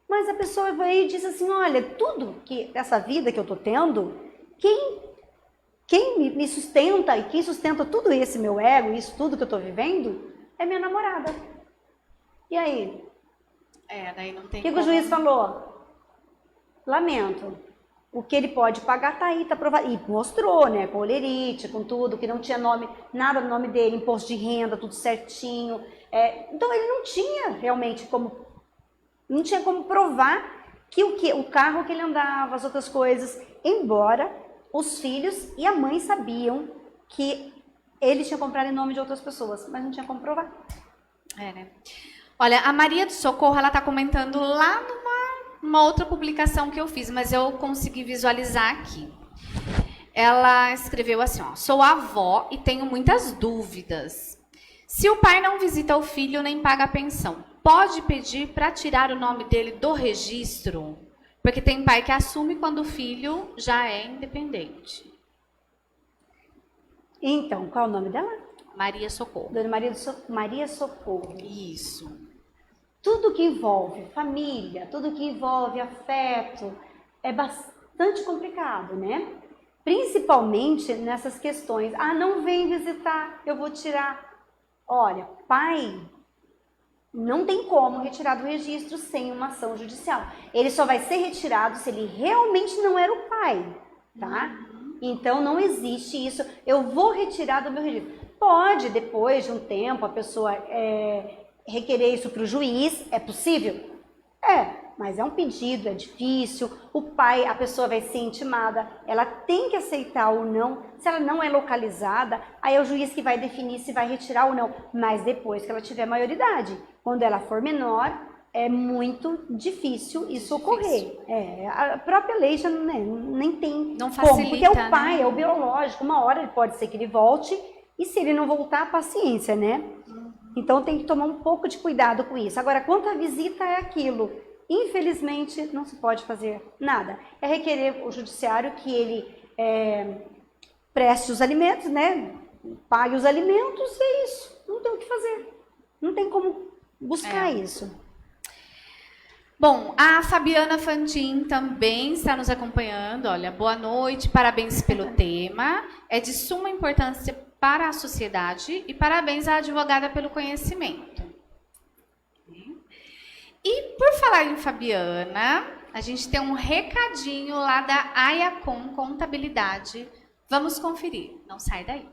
mas a pessoa veio e disse assim, olha, tudo que essa vida que eu tô tendo, quem me sustenta e quem sustenta tudo esse meu ego, isso tudo que eu tô vivendo, é minha namorada. E aí? Daí não tem o que o juiz falou? Lamento. O que ele pode pagar tá aí, tá provado. E mostrou, né, com olerite, com tudo, que não tinha nada no nome dele, imposto de renda, tudo certinho. Então ele não tinha realmente como provar que o carro que ele andava, as outras coisas, embora os filhos e a mãe sabiam que ele tinha comprado em nome de outras pessoas, mas não tinha como provar. Né? Olha, a Maria do Socorro, ela tá comentando lá numa outra publicação que eu fiz, mas eu consegui visualizar aqui. Ela escreveu assim, ó, sou avó e tenho muitas dúvidas. Se o pai não visita o filho nem paga a pensão, pode pedir para tirar o nome dele do registro? Porque tem pai que assume quando o filho já é independente. Então, qual é o nome dela? Maria Socorro. Dona Maria Socorro. Isso. Tudo que envolve família, tudo que envolve afeto, é bastante complicado, né? Principalmente nessas questões. Ah, não vem visitar, eu vou tirar. Olha, pai não tem como retirar do registro sem uma ação judicial. Ele só vai ser retirado se ele realmente não era o pai, tá? Então não existe isso, eu vou retirar do meu registro. Pode, depois de um tempo, a pessoa requerer isso para o juiz, é possível? Mas é um pedido, é difícil, a pessoa vai ser intimada, ela tem que aceitar ou não. Se ela não é localizada, aí é o juiz que vai definir se vai retirar ou não, mas depois que ela tiver maioridade. Quando ela for menor, é muito difícil isso ocorrer. A própria lei já nem tem não facilita, como, porque é o pai, né? é o biológico, uma hora ele pode ser que ele volte, e se ele não voltar, paciência, né? Então tem que tomar um pouco de cuidado com isso. Agora, quanto à visita, é aquilo. Infelizmente, não se pode fazer nada. É requerer o judiciário que ele preste os alimentos, né? Pague os alimentos e é isso. Não tem o que fazer. Não tem como buscar isso. Bom, a Fabiana Fantin também está nos acompanhando. Olha, boa noite, parabéns pelo tema. É de suma importância para a sociedade e parabéns à advogada pelo conhecimento. E por falar em Fabiana, a gente tem um recadinho lá da Ayacom Contabilidade. Vamos conferir, não sai daí.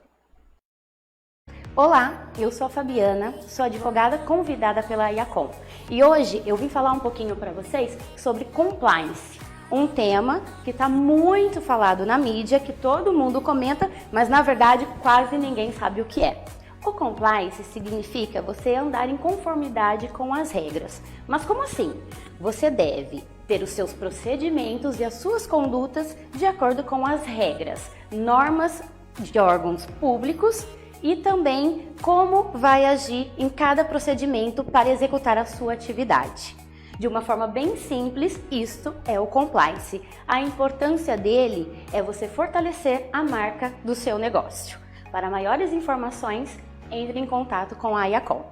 Olá, eu sou a Fabiana, sou advogada convidada pela Ayacom. E hoje eu vim falar um pouquinho para vocês sobre compliance. Um tema que está muito falado na mídia, que todo mundo comenta, mas na verdade quase ninguém sabe o que é. O compliance significa você andar em conformidade com as regras. Mas como assim? Você deve ter os seus procedimentos e as suas condutas de acordo com as regras, normas de órgãos públicos e também como vai agir em cada procedimento para executar a sua atividade. De uma forma bem simples, isto é o compliance. A importância dele é você fortalecer a marca do seu negócio. Para maiores informações, entre em contato com a Ayacom.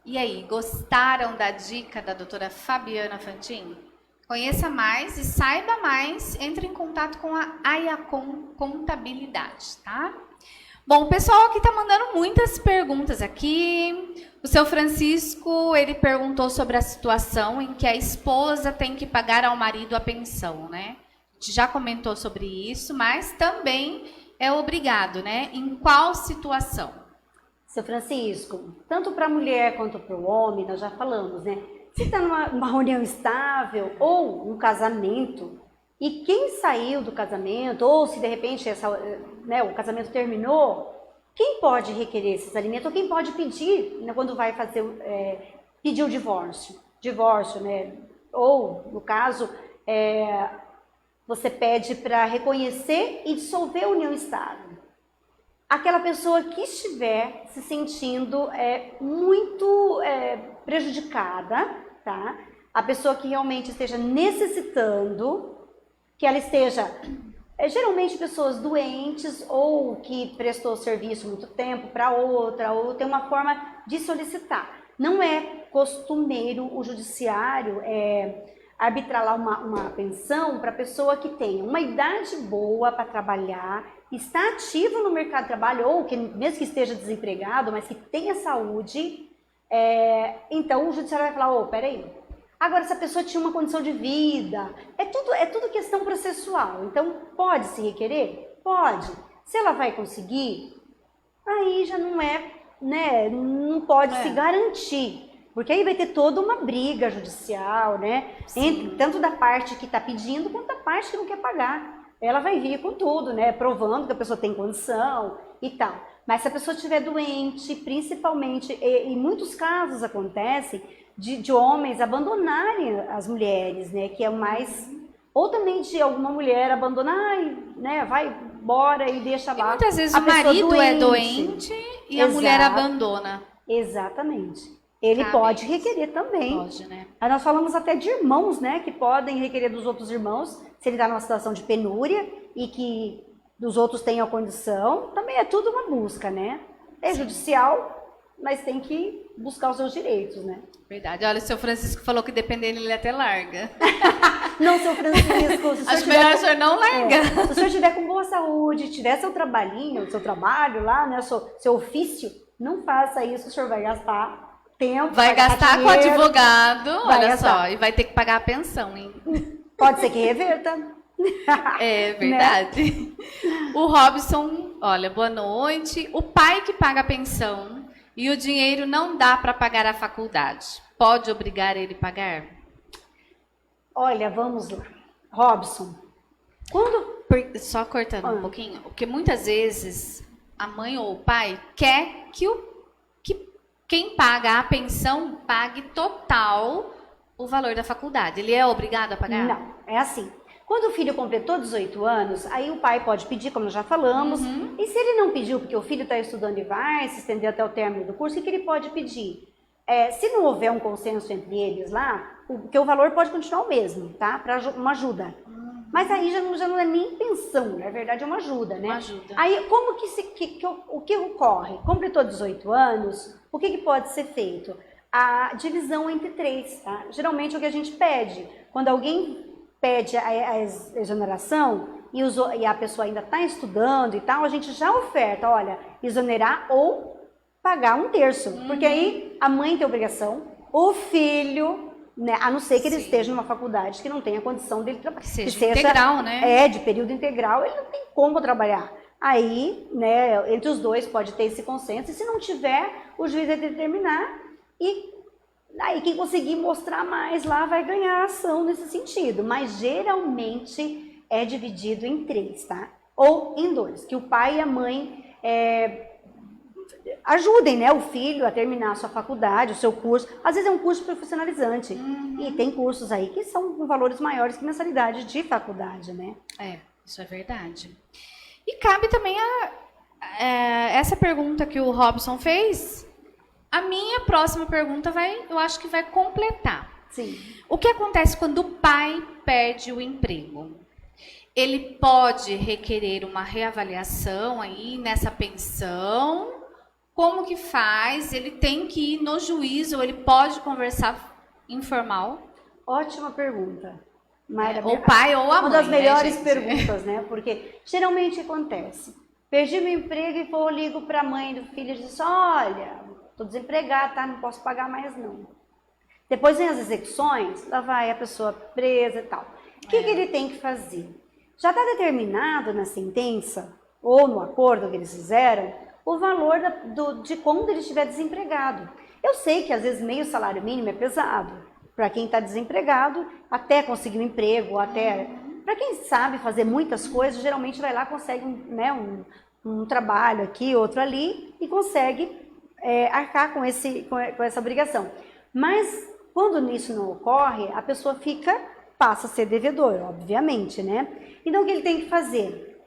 E aí, gostaram da dica da doutora Fabiana Fantin? Conheça mais e saiba mais, entre em contato com a Ayacom Contabilidade, tá? Bom, o pessoal aqui tá mandando muitas perguntas aqui. O seu Francisco, ele perguntou sobre a situação em que a esposa tem que pagar ao marido a pensão, né? A gente já comentou sobre isso, mas também é obrigado, né? Em qual situação? Seu Francisco, tanto para a mulher quanto para o homem, nós já falamos, né? Se está numa união estável ou um casamento, e quem saiu do casamento, ou se de repente o casamento terminou, quem pode requerer esses alimentos, ou quem pode pedir, né, quando vai pedir o divórcio? Divórcio, né? Ou, no caso, você pede para reconhecer e dissolver a união estável. Aquela pessoa que estiver se sentindo muito prejudicada, tá? A pessoa que realmente esteja necessitando, que ela esteja, geralmente pessoas doentes ou que prestou serviço muito tempo para outra, ou tem uma forma de solicitar. Não é costumeiro o judiciário arbitrar lá uma pensão para pessoa que tenha uma idade boa para trabalhar, está ativo no mercado de trabalho, ou que mesmo que esteja desempregado, mas que tenha saúde, então o judiciário vai falar, peraí, agora essa pessoa tinha uma condição de vida, é tudo questão processual, então pode se requerer? Pode. Se ela vai conseguir, aí já não né, não pode se garantir. Porque aí vai ter toda uma briga judicial, né? Tanto da parte que está pedindo, quanto da parte que não quer pagar. Ela vai vir com tudo, né? Provando que a pessoa tem condição e tal. Mas se a pessoa estiver doente, principalmente, em muitos casos acontece de homens abandonarem as mulheres, né? Que é mais... Ou também de alguma mulher abandonar, né? Vai embora e deixa lá. E muitas vezes o marido é doente e a mulher abandona. Exatamente. Ele Cabe pode isso. requerer também. Pode, né? Aí nós falamos até de irmãos, né, que podem requerer dos outros irmãos, se ele está numa situação de penúria e que dos outros tenham a condição, também é tudo uma busca, né? É judicial, mas tem que buscar os seus direitos, né? Verdade. Olha, o seu Francisco falou que dependendo ele até larga. Não, seu Francisco, se o senhor Acho melhor o tiver, senhor não largar. se o senhor tiver com boa saúde, tiver seu trabalhinho, seu trabalho lá, né, seu ofício, não faça isso, o senhor vai gastar tempo, Vai gastar com dinheiro, advogado, olha gastar. só, e vai ter que pagar a pensão, hein? Pode ser que reverta. É verdade. O Robson, olha, boa noite. O pai que paga a pensão e o dinheiro não dá para pagar a faculdade. Pode obrigar ele a pagar? Olha, vamos lá. Robson, quando... Só cortando um pouquinho, porque muitas vezes a mãe ou o pai quer que quem paga a pensão pague total o valor da faculdade. Ele é obrigado a pagar? Não, é assim. Quando o filho completou 18 anos, aí o pai pode pedir, como nós já falamos, e se ele não pediu, porque o filho está estudando e vai se estender até o término do curso, o que ele pode pedir? Se não houver um consenso entre eles lá, porque o valor pode continuar o mesmo, tá? Para uma ajuda. Mas aí já não é nem pensão, na verdade é uma ajuda, né? Uma ajuda. Aí como o que ocorre? Completou 18 anos, o que pode ser feito? A divisão entre 3, tá? Geralmente é o que a gente pede. Quando alguém pede a exoneração e a pessoa ainda está estudando e tal, a gente já oferta, olha, exonerar ou pagar 1/3. Porque aí a mãe tem obrigação, o filho, né, a não ser que ele esteja numa faculdade que não tenha condição dele trabalhar. Que seja integral, né? De período integral, ele não tem como trabalhar. Aí, né, entre os dois pode ter esse consenso, e se não tiver, o juiz vai determinar, e aí quem conseguir mostrar mais lá vai ganhar a ação nesse sentido. Mas geralmente é dividido em 3, tá? Ou em 2, que o pai e a mãe ajudem, né, o filho a terminar a sua faculdade, o seu curso. Às vezes é um curso profissionalizante. E tem cursos aí que são com valores maiores que mensalidade de faculdade, né? Isso é verdade. E cabe também essa pergunta que o Robson fez. A minha próxima pergunta eu acho que vai completar. Sim. O que acontece quando o pai perde o emprego? Ele pode requerer uma reavaliação aí nessa pensão? Como que faz? Ele tem que ir no juiz ou ele pode conversar informal? Ótima pergunta. Mayra, O pai ou a mãe. uma das melhores né, perguntas, né? Porque geralmente acontece. Perdi meu emprego e eu ligo para a mãe do filho e diz: olha, estou desempregada, tá? Não posso pagar mais não. Depois vem as execuções, lá vai a pessoa presa e tal. O que ele tem que fazer? Já está determinado na sentença ou no acordo que eles fizeram o valor de quando ele estiver desempregado. Eu sei que às vezes meio salário mínimo é pesado para quem está desempregado, até conseguir um emprego, até para quem sabe fazer muitas coisas, geralmente vai lá, consegue um trabalho aqui, outro ali, e consegue arcar com essa obrigação. Mas quando isso não ocorre, a pessoa passa a ser devedor, obviamente, né? Então o que ele tem que fazer?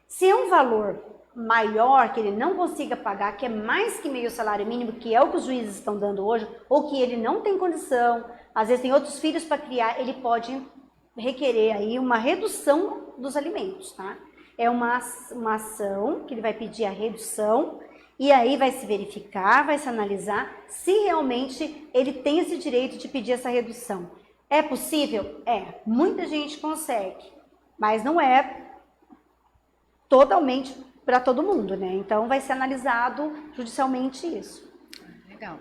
Se é um valor maior que ele não consiga pagar, que é mais que meio salário mínimo, que é o que os juízes estão dando hoje, ou que ele não tem condição, às vezes tem outros filhos para criar, ele pode requerer aí uma redução dos alimentos, tá? É uma ação que ele vai pedir a redução, e aí vai se verificar, vai se analisar se realmente ele tem esse direito de pedir essa redução. É possível? Muita gente consegue, mas não é totalmente para todo mundo, né? Então vai ser analisado judicialmente isso. Legal.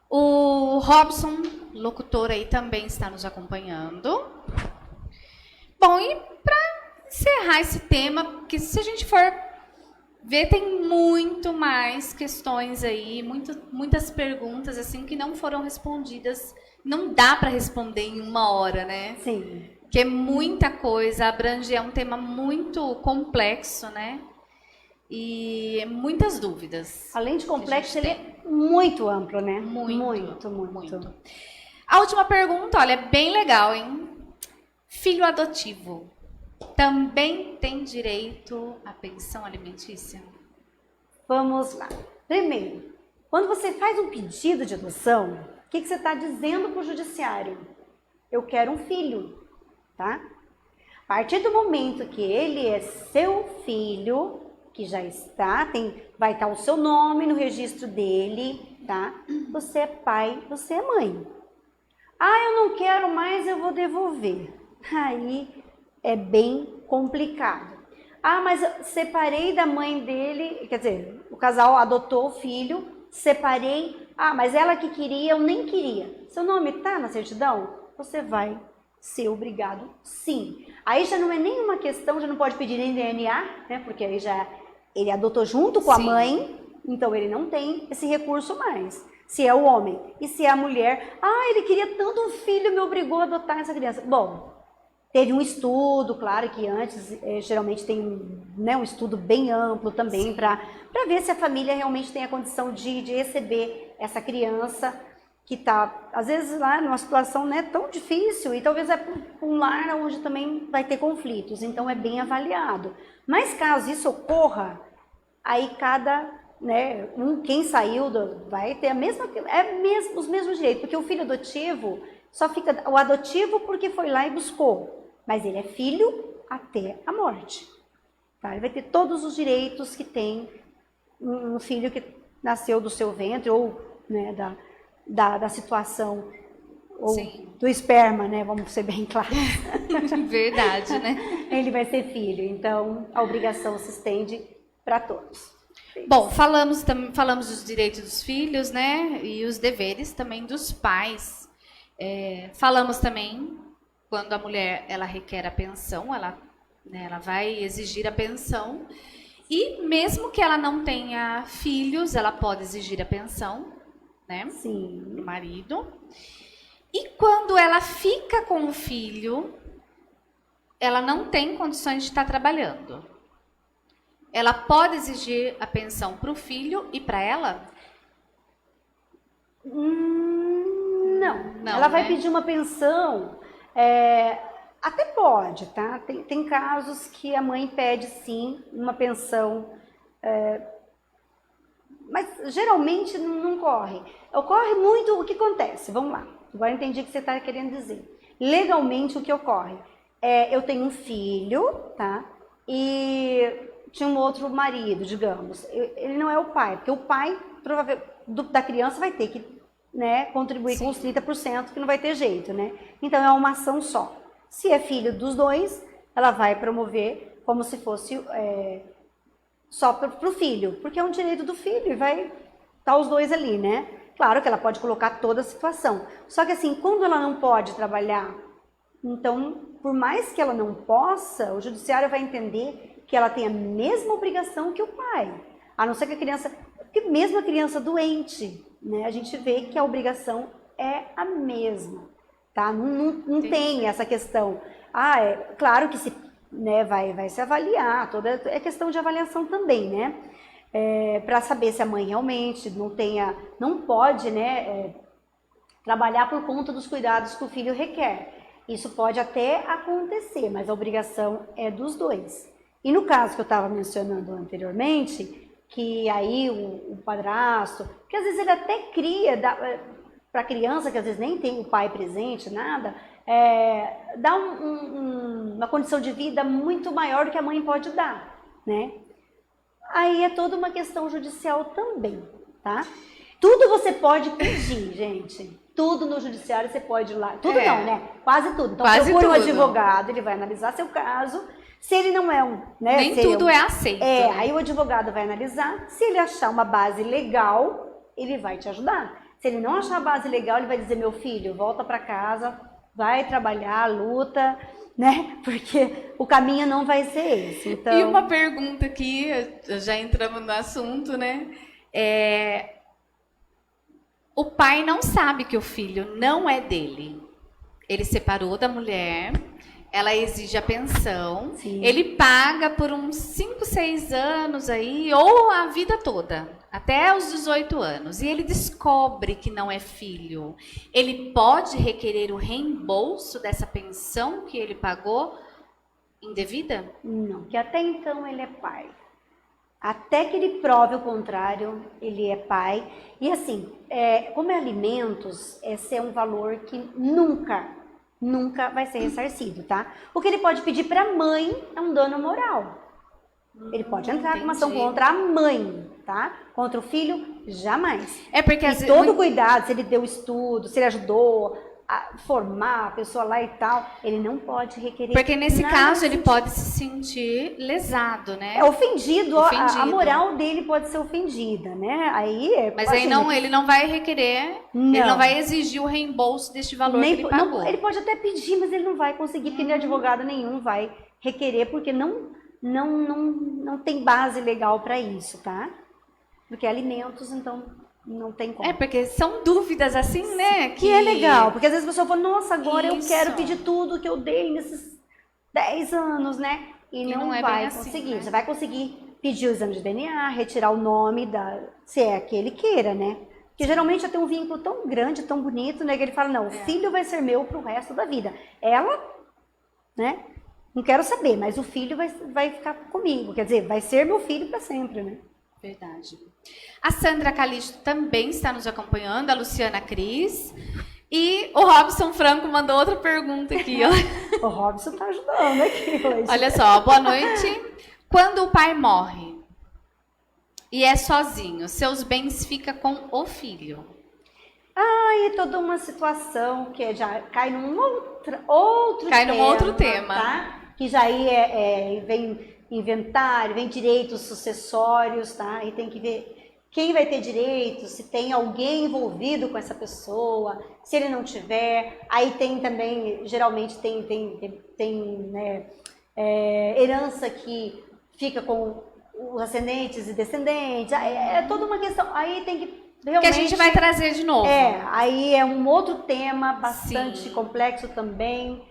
O Robson, locutor aí, também está nos acompanhando. Bom, e para encerrar esse tema, porque se a gente for ver, tem muito mais questões aí, muitas perguntas assim que não foram respondidas. Não dá para responder em 1 hora, né? Sim. Que é muita coisa, abrange, é um tema muito complexo, né? E muitas dúvidas. Além de complexo, ele é muito amplo, né? Muito. Muito. A última pergunta, olha, é bem legal, hein? Filho adotivo também tem direito à pensão alimentícia? Vamos lá. Primeiro, Quando você faz um pedido de adoção, o que você está dizendo para o judiciário? Eu quero um filho, tá? A partir do momento que ele é seu filho, que já está, vai estar o seu nome no registro dele, tá? Você é pai, você é mãe. Ah, eu não quero mais, eu vou devolver. Aí é bem complicado. Ah, mas eu separei da mãe dele, quer dizer, o casal adotou o filho, separei. Ah, mas ela que queria, eu nem queria. Seu nome tá na certidão? Você vai ser obrigado, sim. Aí já não é nenhuma questão, já não pode pedir nem DNA, né? Porque aí já ele adotou junto com a mãe, então ele não tem esse recurso mais. Se é o homem. E se é a mulher, ah, ele queria tanto um filho, me obrigou a adotar essa criança. Bom, teve um estudo, claro que antes, geralmente tem um estudo bem amplo também, para ver se a família realmente tem a condição de receber essa criança que está, às vezes, lá numa situação não é tão difícil, e talvez é para um lar onde também vai ter conflitos, então é bem avaliado. Mas caso isso ocorra, aí quem saiu vai ter os mesmos direitos, porque o filho adotivo só fica o adotivo porque foi lá e buscou, mas ele é filho até a morte. Tá? Ele vai ter todos os direitos que tem um filho que nasceu do seu ventre, ou né, da situação, ou do esperma, né? Vamos ser bem claros. Verdade, né? Ele vai ser filho, então a obrigação se estende para todos. Bom, falamos dos direitos dos filhos, né? E os deveres também dos pais. Falamos também quando a mulher ela requer a pensão, ela vai exigir a pensão. E mesmo que ela não tenha filhos, ela pode exigir a pensão, né? Sim. Do marido. E quando ela fica com o filho, ela não tem condições de estar trabalhando. Ela pode exigir a pensão para o filho e para ela? Não. Ela vai pedir uma pensão, até pode, tá? Tem casos que a mãe pede sim uma pensão, mas geralmente não corre. Ocorre muito o que acontece, vamos lá. Agora entendi o que você está querendo dizer. Legalmente o que ocorre eu tenho um filho, tá? E tinha um outro marido, digamos. Ele não é o pai, porque o pai provavelmente da criança vai ter que, né, contribuir com os 30%, que não vai ter jeito, né? Então é uma ação só. Se é filho dos dois, ela vai promover como se fosse só para o filho, porque é um direito do filho e vai estar os dois ali, né? Claro que ela pode colocar toda a situação. Só que assim, quando ela não pode trabalhar, então, por mais que ela não possa, o judiciário vai entender que ela tem a mesma obrigação que o pai. A não ser que a criança, porque mesmo a criança doente, né, a gente vê que a obrigação é a mesma, tá? Não tem essa questão. Claro que vai se avaliar, é questão de avaliação também, né? Para saber se a mãe realmente não pode, né, trabalhar por conta dos cuidados que o filho requer. Isso pode até acontecer, mas a obrigação é dos dois. E no caso que eu estava mencionando anteriormente, que aí o padrasto, que às vezes ele até cria para a criança, que às vezes nem tem o pai presente, nada, dá uma condição de vida muito maior do que a mãe pode dar, né? Aí é toda uma questão judicial também, tá? Tudo você pode pedir, gente. Tudo no judiciário você pode ir lá. Tudo não, né? Quase tudo. Então, procura um advogado, ele vai analisar seu caso. Se ele não é né? Nem tudo é aceito. Né? Aí o advogado vai analisar. Se ele achar uma base legal, ele vai te ajudar. Se ele não achar a base legal, ele vai dizer, meu filho, volta para casa, vai trabalhar, luta, né? Porque o caminho não vai ser esse. Então... E uma pergunta aqui, já entramos no assunto, né? O pai não sabe que o filho não é dele. Ele separou da mulher, ela exige a pensão, Sim. Ele paga por uns 5, 6 anos aí, ou a vida toda, até os 18 anos. E ele descobre que não é filho. Ele pode requerer o reembolso dessa pensão que ele pagou indevida? Não, que até então ele é pai. Até que ele prove o contrário, ele é pai. E assim, como é alimentos, esse é um valor que nunca vai ser ressarcido, tá? O que ele pode pedir para a mãe é um dano moral. Ele pode entrar com uma ação contra a mãe, tá? Contra o filho, jamais. É porque e todo cuidado, se ele deu estudo, se ele ajudou a formar a pessoa lá e tal, ele não pode requerer. Porque nesse caso ele pode se sentir lesado, né? É ofendido. A moral dele pode ser ofendida, né? Aí mas aí não, ele não vai requerer, ele não vai exigir o reembolso deste valor que ele pagou. Não, ele pode até pedir, mas ele não vai conseguir, porque nem advogado nenhum vai requerer, porque não tem base legal para isso, tá? Porque alimentos, então, não tem como. Porque são dúvidas assim, né? Que é legal, porque às vezes a pessoa fala, nossa, agora eu quero pedir tudo que eu dei nesses 10 anos, né? E não vai conseguir. Assim, né? Você vai conseguir pedir o exame de DNA, retirar o nome, se é que ele queira, né? Porque geralmente já tem um vínculo tão grande, tão bonito, né? Que ele fala, não, o filho vai ser meu pro resto da vida. Ela, né? Não quero saber, mas o filho vai ficar comigo. Quer dizer, vai ser meu filho para sempre, né? Verdade. A Sandra Calixto também está nos acompanhando, a Luciana Cris. E o Robson Franco mandou outra pergunta aqui, ó. O Robson tá ajudando aqui hoje. Olha só, boa noite. Quando o pai morre e é sozinho, seus bens ficam com o filho? É toda uma situação que já cai num outro tema, tá? Que já aí vem inventário, vem direitos sucessórios, tá? E tem que ver quem vai ter direito, se tem alguém envolvido com essa pessoa, se ele não tiver. Aí tem também, geralmente tem né, herança que fica com os ascendentes e descendentes. É toda uma questão. Aí tem que realmente... Que a gente vai trazer de novo. Aí é um outro tema bastante complexo também.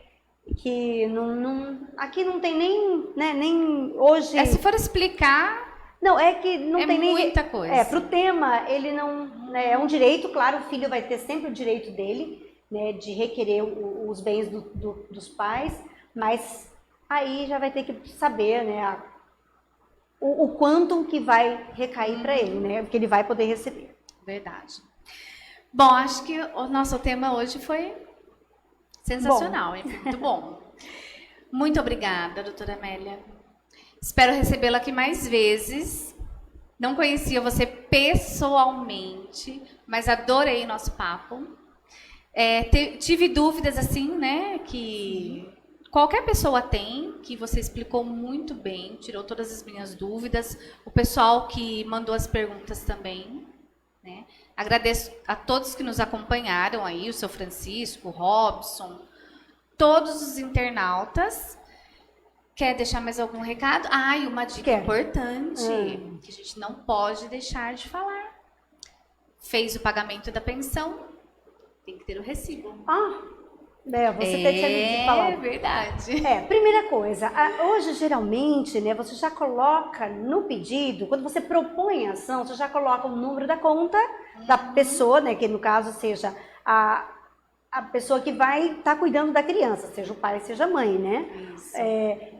Que aqui não tem nem hoje... se for explicar... Não, é que não tem nem... muita coisa. Pro tema, ele não... Né, é um direito, claro, o filho vai ter sempre o direito dele, né, de requerer os bens dos pais, mas aí já vai ter que saber, né, o quanto que vai recair para ele, né, que ele vai poder receber. Verdade. Bom, acho que o nosso tema hoje foi... sensacional, muito bom. Muito obrigada, doutora Amélia. Espero recebê-la aqui mais vezes. Não conhecia você pessoalmente, mas adorei nosso papo. Tive dúvidas assim, né, que qualquer pessoa tem, que você explicou muito bem, tirou todas as minhas dúvidas. O pessoal que mandou as perguntas também, né? Agradeço a todos que nos acompanharam aí, o seu Francisco, o Robson, todos os internautas. Quer deixar mais algum recado? E uma dica importante, que a gente não pode deixar de falar. Fez o pagamento da pensão, tem que ter o recibo. Você tem que falar. É verdade. Primeira coisa, hoje geralmente, né, você já coloca no pedido, quando você propõe a ação, você já coloca o número da conta da pessoa, né, que no caso seja a pessoa que vai estar cuidando da criança, seja o pai, seja a mãe, né?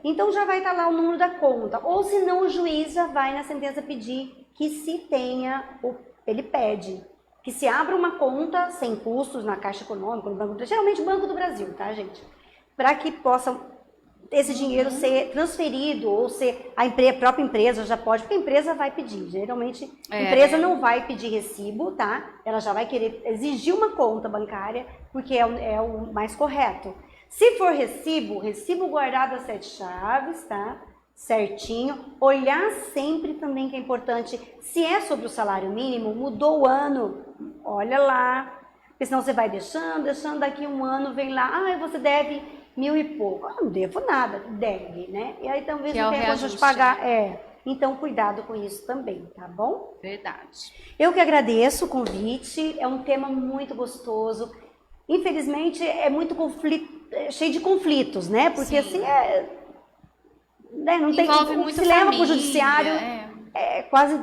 Então já vai estar lá o número da conta, ou se não o juiz já vai na sentença pedir que se tenha, ele pede que se abra uma conta sem custos na Caixa Econômica, no Banco do Brasil, geralmente Banco do Brasil, tá, gente? Para que possa esse dinheiro ser transferido, ou ser a própria empresa já pode, porque a empresa vai pedir. Geralmente, a empresa não vai pedir recibo, tá? Ela já vai querer exigir uma conta bancária, porque é o mais correto. Se for recibo guardado a 7 chaves, tá? Certinho. Olhar sempre também, que é importante, se é sobre o salário mínimo, mudou o ano, olha lá, porque senão você vai deixando, daqui um ano vem lá, você deve 1.000 e pouco. Não devo nada, deve, né? E aí talvez não tenha condição de pagar. Então, cuidado com isso também, tá bom? Verdade. Eu que agradeço o convite, é um tema muito gostoso. Infelizmente, é muito cheio de conflitos, né? Porque assim, não tem, envolve muito se leva para o judiciário, quase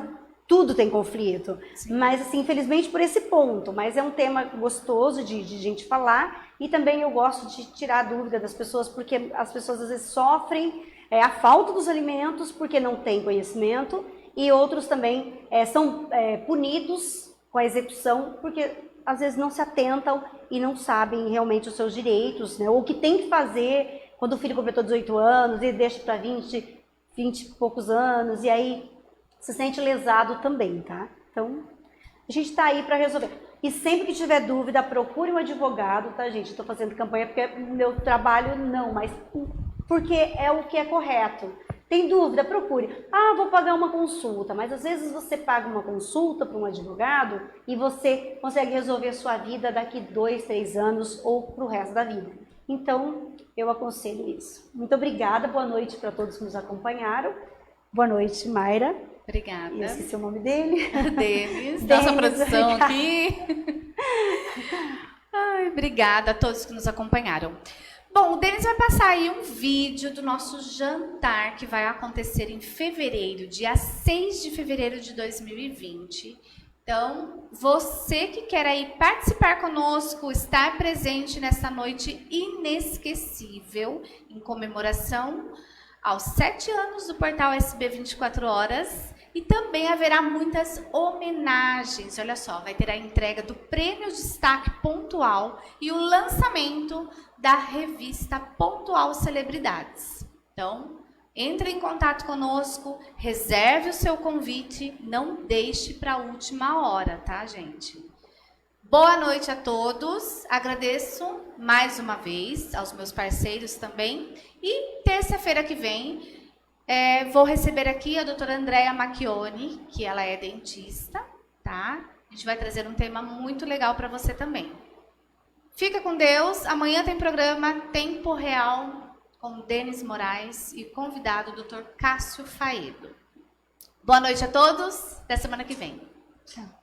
tudo tem conflito. Sim. Mas assim, infelizmente por esse ponto, mas é um tema gostoso de gente falar, e também eu gosto de tirar a dúvida das pessoas, porque as pessoas às vezes sofrem a falta dos alimentos porque não tem conhecimento, e outros também são punidos com a execução, porque às vezes não se atentam e não sabem realmente os seus direitos, né? Ou o que tem que fazer quando o filho completou 18 anos e deixa para 20 e poucos anos, e aí se sente lesado também, tá? Então, a gente está aí para resolver. E sempre que tiver dúvida, procure um advogado, tá, gente? Estou fazendo campanha porque é meu trabalho, não, mas porque é o que é correto. Tem dúvida? Procure. Ah, vou pagar uma consulta, mas às vezes você paga uma consulta para um advogado e você consegue resolver a sua vida daqui 2, 3 anos ou para o resto da vida. Então, eu aconselho isso. Muito obrigada, boa noite para todos que nos acompanharam. Boa noite, Mayra. Obrigada. Eu esqueci o nome dele. Denis, nossa produção aqui. Ai, obrigada a todos que nos acompanharam. Bom, o Denis vai passar aí um vídeo do nosso jantar que vai acontecer em fevereiro, dia 6 de fevereiro de 2020. Então, você que quer aí participar conosco, estar presente nessa noite inesquecível, em comemoração aos 7 anos do portal SB 24 Horas, e também haverá muitas homenagens. Olha só, vai ter a entrega do Prêmio Destaque Pontual e o lançamento da revista Pontual Celebridades. Então, entre em contato conosco, reserve o seu convite, não deixe para a última hora, tá, gente? Boa noite a todos, agradeço mais uma vez aos meus parceiros também, e terça-feira que vem vou receber aqui a doutora Andréa Macchioni, que ela é dentista, tá? A gente vai trazer um tema muito legal para você também. Fica com Deus, amanhã tem programa Tempo Real com Denis Moraes e convidado o Dr. Cássio Faedo. Boa noite a todos, até semana que vem. Tchau.